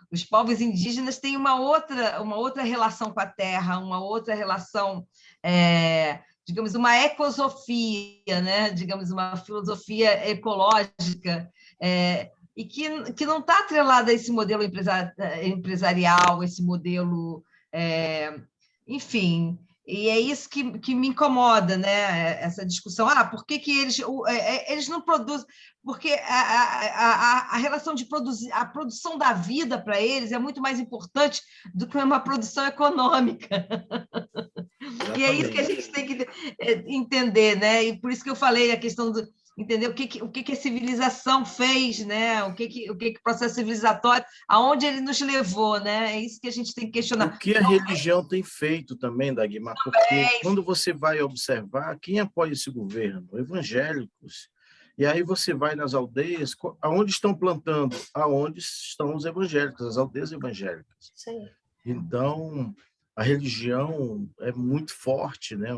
Os povos indígenas têm uma outra relação com a terra, uma outra relação, digamos, uma ecosofia, né? Digamos, uma filosofia ecológica, e que não está atrelada a esse modelo empresarial, esse modelo, enfim. E é isso que me incomoda, né? Essa discussão. Por que eles não produzem? Porque a relação de produzir, a produção da vida para eles é muito mais importante do que uma produção econômica. Exatamente. E é isso que a gente tem que entender, né? E por isso que eu falei a questão do entender o que a civilização fez, né? O que o processo civilizatório, aonde ele nos levou, né? É isso que a gente tem que questionar. O que a religião tem feito também, Dagmar, porque quando você vai observar quem apoia esse governo, evangélicos, e aí você vai nas aldeias, aonde estão plantando? Aonde estão os evangélicos, as aldeias evangélicas. Sim. Então, a religião é muito forte, né?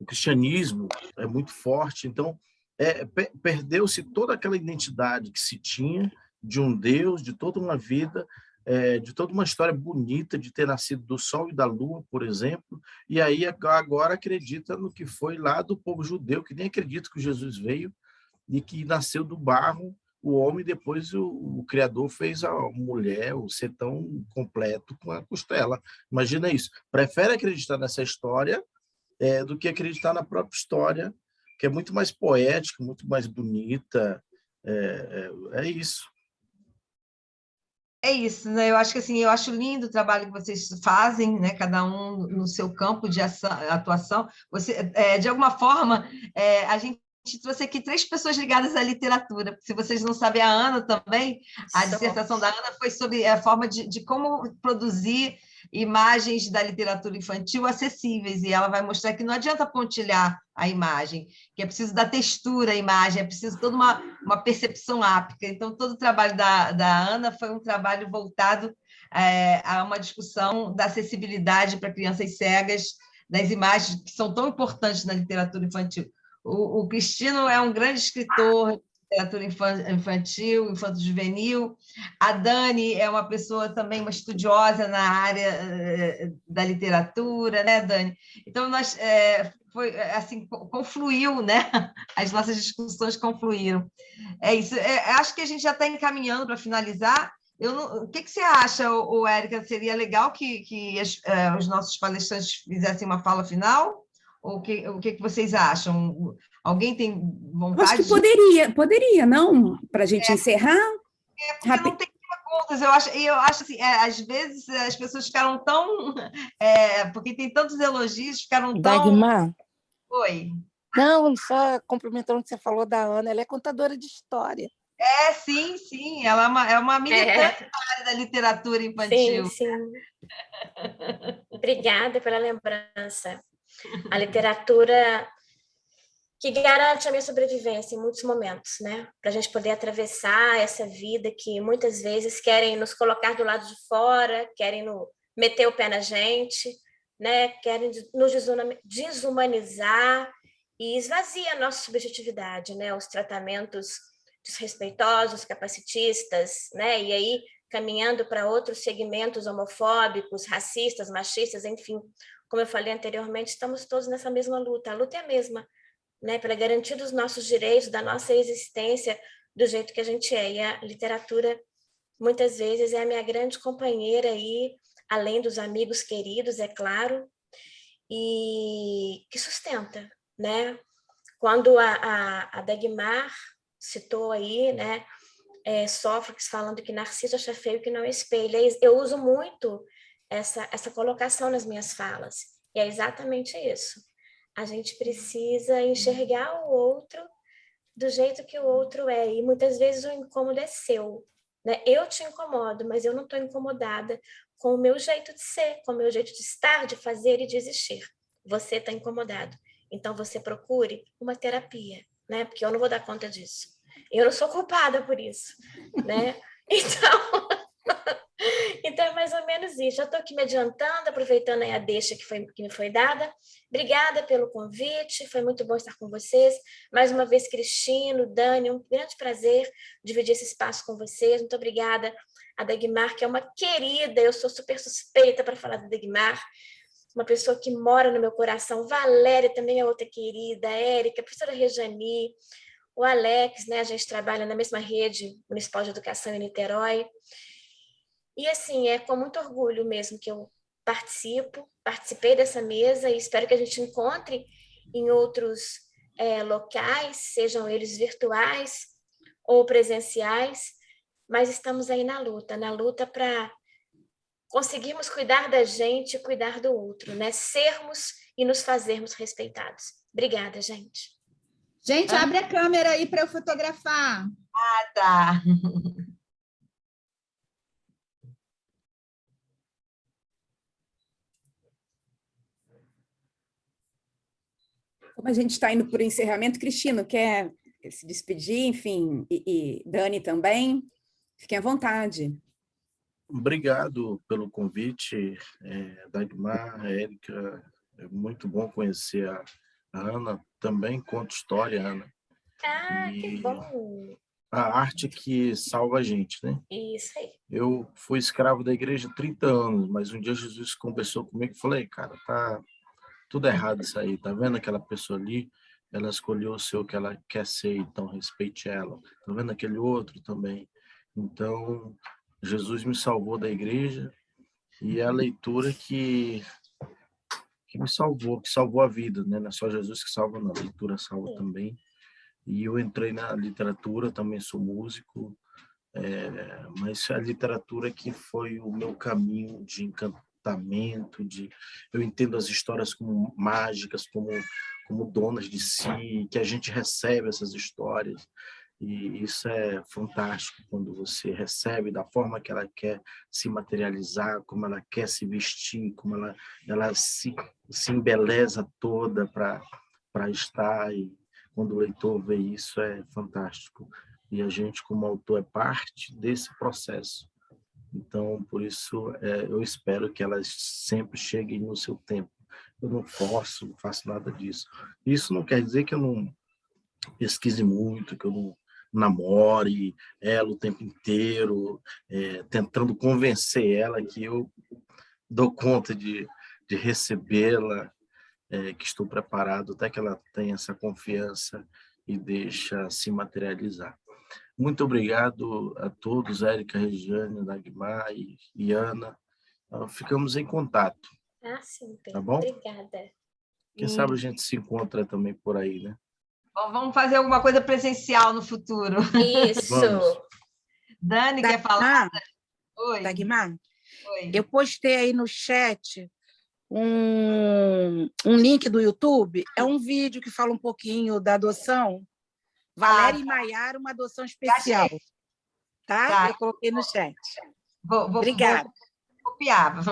O cristianismo é muito forte, então perdeu-se toda aquela identidade que se tinha de um Deus, de toda uma vida, de toda uma história bonita de ter nascido do sol e da lua, por exemplo, e aí agora acredita no que foi lá do povo judeu, que nem acredita que Jesus veio e que nasceu do barro, o homem, depois o Criador fez a mulher, o ser tão completo com a costela. Imagina isso. Prefere acreditar nessa história do que acreditar na própria história, que é muito mais poética, muito mais bonita. É isso. É isso, né? Eu acho que assim, eu acho lindo o trabalho que vocês fazem, né? Cada um no seu campo de atuação. De alguma forma, a gente trouxe aqui 3 pessoas ligadas à literatura. Se vocês não sabem, a Ana também, a dissertação da Ana foi sobre a forma de como produzir imagens da literatura infantil acessíveis, e ela vai mostrar que não adianta pontilhar a imagem, que é preciso dar textura à imagem, é preciso toda uma percepção áptica. Então, todo o trabalho da Ana foi um trabalho voltado a uma discussão da acessibilidade para crianças cegas, das imagens que são tão importantes na literatura infantil. O Cristino é um grande escritor de literatura infantil, infanto-juvenil. A Dani é uma pessoa também, uma estudiosa na área da literatura, né, Dani? Então, nós foi assim, confluiu, né? As nossas discussões confluíram. É isso. Acho que a gente já está encaminhando para finalizar. O que você acha, Érica? Seria legal que os nossos palestrantes fizessem uma fala final? Ou o que vocês acham? Alguém tem vontade? Acho que poderia, não? Para a gente encerrar? Porque não tem perguntas. Eu acho assim, às vezes as pessoas ficaram tão... porque tem tantos elogios, ficaram tão... Dagmar? Oi. Não, só complementando o que você falou da Ana, ela é contadora de história. Sim. Ela é uma militante da literatura infantil. Sim. Obrigada pela lembrança. A literatura que garante a minha sobrevivência em muitos momentos, né? Para a gente poder atravessar essa vida que muitas vezes querem nos colocar do lado de fora, querem meter o pé na gente, né? Querem nos desumanizar e esvazia a nossa subjetividade, né? Os tratamentos desrespeitosos, capacitistas, né? E aí caminhando para outros segmentos homofóbicos, racistas, machistas, enfim. Como eu falei anteriormente, estamos todos nessa mesma luta. A luta é a mesma, né? Pela garantia dos nossos direitos, da nossa existência, do jeito que a gente é. E a literatura, muitas vezes, é a minha grande companheira aí, além dos amigos queridos, é claro, e que sustenta, né? Quando a Dagmar citou aí, né? Sófocles falando que Narciso acha feio que não espelha. Eu uso muito essa colocação nas minhas falas. E é exatamente isso. A gente precisa enxergar o outro do jeito que o outro é, e muitas vezes o incômodo é seu, né? Eu te incomodo, mas eu não estou incomodada com o meu jeito de ser, com o meu jeito de estar, de fazer e de existir. Você está incomodado. Então, você procure uma terapia, né? Porque eu não vou dar conta disso. Eu não sou culpada por isso, né? Então é mais ou menos isso. Já estou aqui me adiantando, aproveitando aí a deixa que me foi dada. Obrigada pelo convite, foi muito bom estar com vocês. Mais uma vez, Cristino, Dani, um grande prazer dividir esse espaço com vocês. Muito obrigada a Dagmar, que é uma querida, eu sou super suspeita para falar da Dagmar, uma pessoa que mora no meu coração. Valéria também é outra querida, a Érica, a professora Rejani, o Alex, né? A gente trabalha na mesma rede municipal de educação em Niterói. E, assim, é com muito orgulho mesmo que eu participei dessa mesa e espero que a gente encontre em outros locais, sejam eles virtuais ou presenciais, mas estamos aí na luta para conseguirmos cuidar da gente e cuidar do outro, né? Sermos e nos fazermos respeitados. Obrigada, gente. Gente, abre a câmera aí para eu fotografar. Ah, tá. Como a gente está indo para o encerramento, Cristino, quer se despedir, enfim, e Dani também? Fiquem à vontade. Obrigado pelo convite, Dagmar, Érica. É muito bom conhecer a Ana. Também conta história, Ana. Ah, que bom! A arte que salva a gente, né? Isso aí. Eu fui escravo da igreja há 30 anos, mas um dia Jesus conversou comigo e falei, cara, tá tudo errado isso aí, tá vendo aquela pessoa ali? Ela escolheu ser o que ela quer ser, então respeite ela. Tá vendo aquele outro também? Então, Jesus me salvou da igreja e é a leitura que me salvou, que salvou a vida, né? Não é só Jesus que salva, não. A leitura salva também. E eu entrei na literatura, também sou músico, mas a literatura que foi o meu caminho de encantamento, eu entendo as histórias como mágicas, como donas de si, que a gente recebe essas histórias, e isso é fantástico quando você recebe da forma que ela quer se materializar, como ela quer se vestir, como ela se embeleza toda para estar, e quando o leitor vê isso é fantástico. E a gente, como autor, é parte desse processo. Então, por isso, eu espero que elas sempre cheguem no seu tempo. Eu não forço, não faço nada disso. Isso não quer dizer que eu não pesquise muito, que eu não namore ela o tempo inteiro, tentando convencer ela que eu dou conta de recebê-la, que estou preparado, até que ela tenha essa confiança e deixa se materializar. Muito obrigado a todos, Érica, Regiane, Dagmar e Ana. Ficamos em contato. Ah, sim, Pedro. Tá bom? Obrigada. Quem sabe a gente se encontra também por aí, né? Bom, vamos fazer alguma coisa presencial no futuro. Isso. Vamos. Dani, quer falar? Oi. Dagmar, Oi. Eu postei aí no chat um link do YouTube. É um vídeo que fala um pouquinho da adoção. Valéria e Maiara, uma adoção especial. Tá? Eu coloquei no chat. Obrigada. Vou copiar.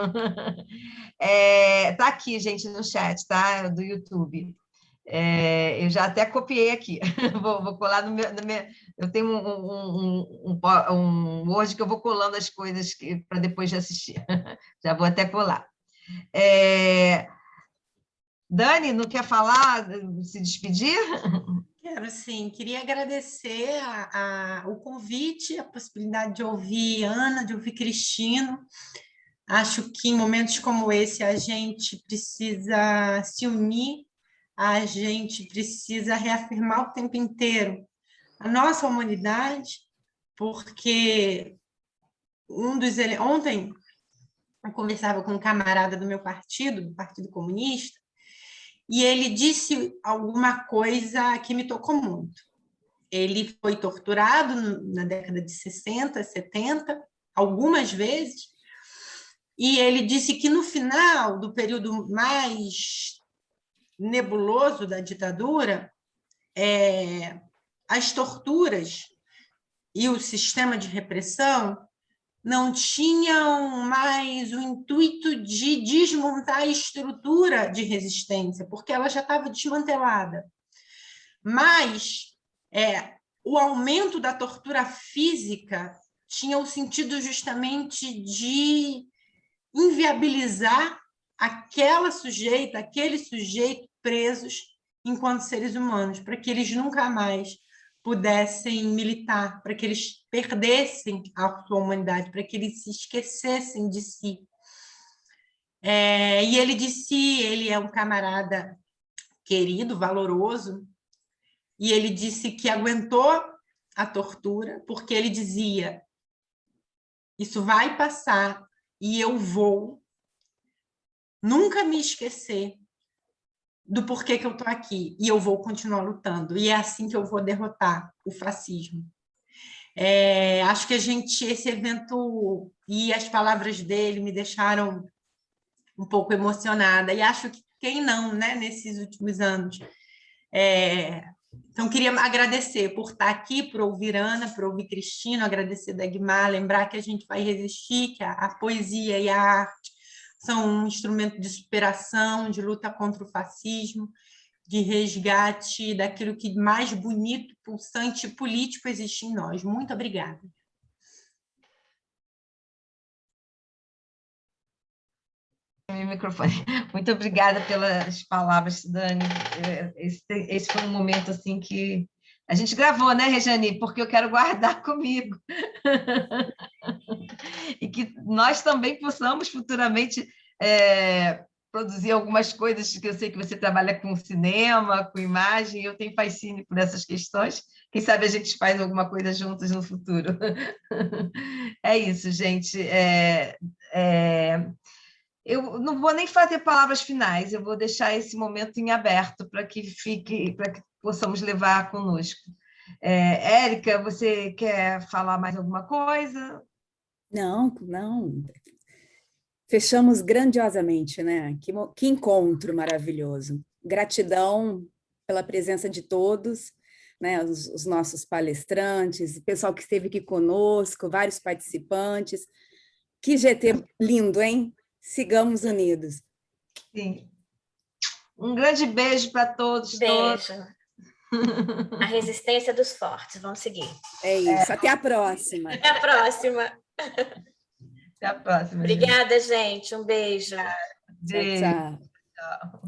Tá aqui, gente, no chat, tá? Do YouTube. Eu já até copiei aqui. Vou colar no meu... Eu tenho um Word que eu vou colando as coisas para depois de assistir. Já vou até colar. Dani, não quer falar, se despedir? Quero sim, queria agradecer o convite, a possibilidade de ouvir Ana, de ouvir Cristino. Acho que em momentos como esse a gente precisa se unir, a gente precisa reafirmar o tempo inteiro a nossa humanidade, porque ontem eu conversava com um camarada do meu partido, do Partido Comunista, e ele disse alguma coisa que me tocou muito. Ele foi torturado na década de 60, 70, algumas vezes, e ele disse que no final do período mais nebuloso da ditadura, as torturas e o sistema de repressão não tinham mais o intuito de desmontar a estrutura de resistência, porque ela já estava desmantelada. Mas o aumento da tortura física tinha o sentido justamente de inviabilizar aquele sujeito presos enquanto seres humanos, para que eles nunca mais pudessem militar, para que eles perdessem a sua humanidade, para que eles se esquecessem de si. E ele disse, ele é um camarada querido, valoroso, e ele disse que aguentou a tortura, porque ele dizia, isso vai passar e eu vou nunca me esquecer do porquê que eu estou aqui, e eu vou continuar lutando, e é assim que eu vou derrotar o fascismo. Acho que esse evento e as palavras dele me deixaram um pouco emocionada, e acho que quem não, né, nesses últimos anos. Então, queria agradecer por estar aqui, por ouvir Ana, por ouvir Cristina, agradecer da Dagmar, lembrar que a gente vai resistir, que a poesia e a arte são um instrumento de superação, de luta contra o fascismo, de resgate daquilo que mais bonito, pulsante e político existe em nós. Muito obrigada. Microfone. Muito obrigada pelas palavras, Dani. Esse foi um momento assim que a gente gravou, né, Rejane? Porque eu quero guardar comigo. E que nós também possamos futuramente produzir algumas coisas, que eu sei que você trabalha com cinema, com imagem, eu tenho fascínio por essas questões. Quem sabe a gente faz alguma coisa juntos no futuro. É isso, gente. Eu não vou nem fazer palavras finais, eu vou deixar esse momento em aberto para que possamos levar conosco. Érica, você quer falar mais alguma coisa? Não. Fechamos grandiosamente, né? Que encontro maravilhoso. Gratidão pela presença de todos, né? Os nossos palestrantes, o pessoal que esteve aqui conosco, vários participantes. Que GT lindo, hein? Sigamos unidos. Sim. Um grande beijo para todos. Beijo. A resistência dos fortes. Vamos seguir. É isso. Até a próxima. Até a próxima. Até a próxima. Obrigada, gente. Um beijo. Beijo. Tchau. Tchau.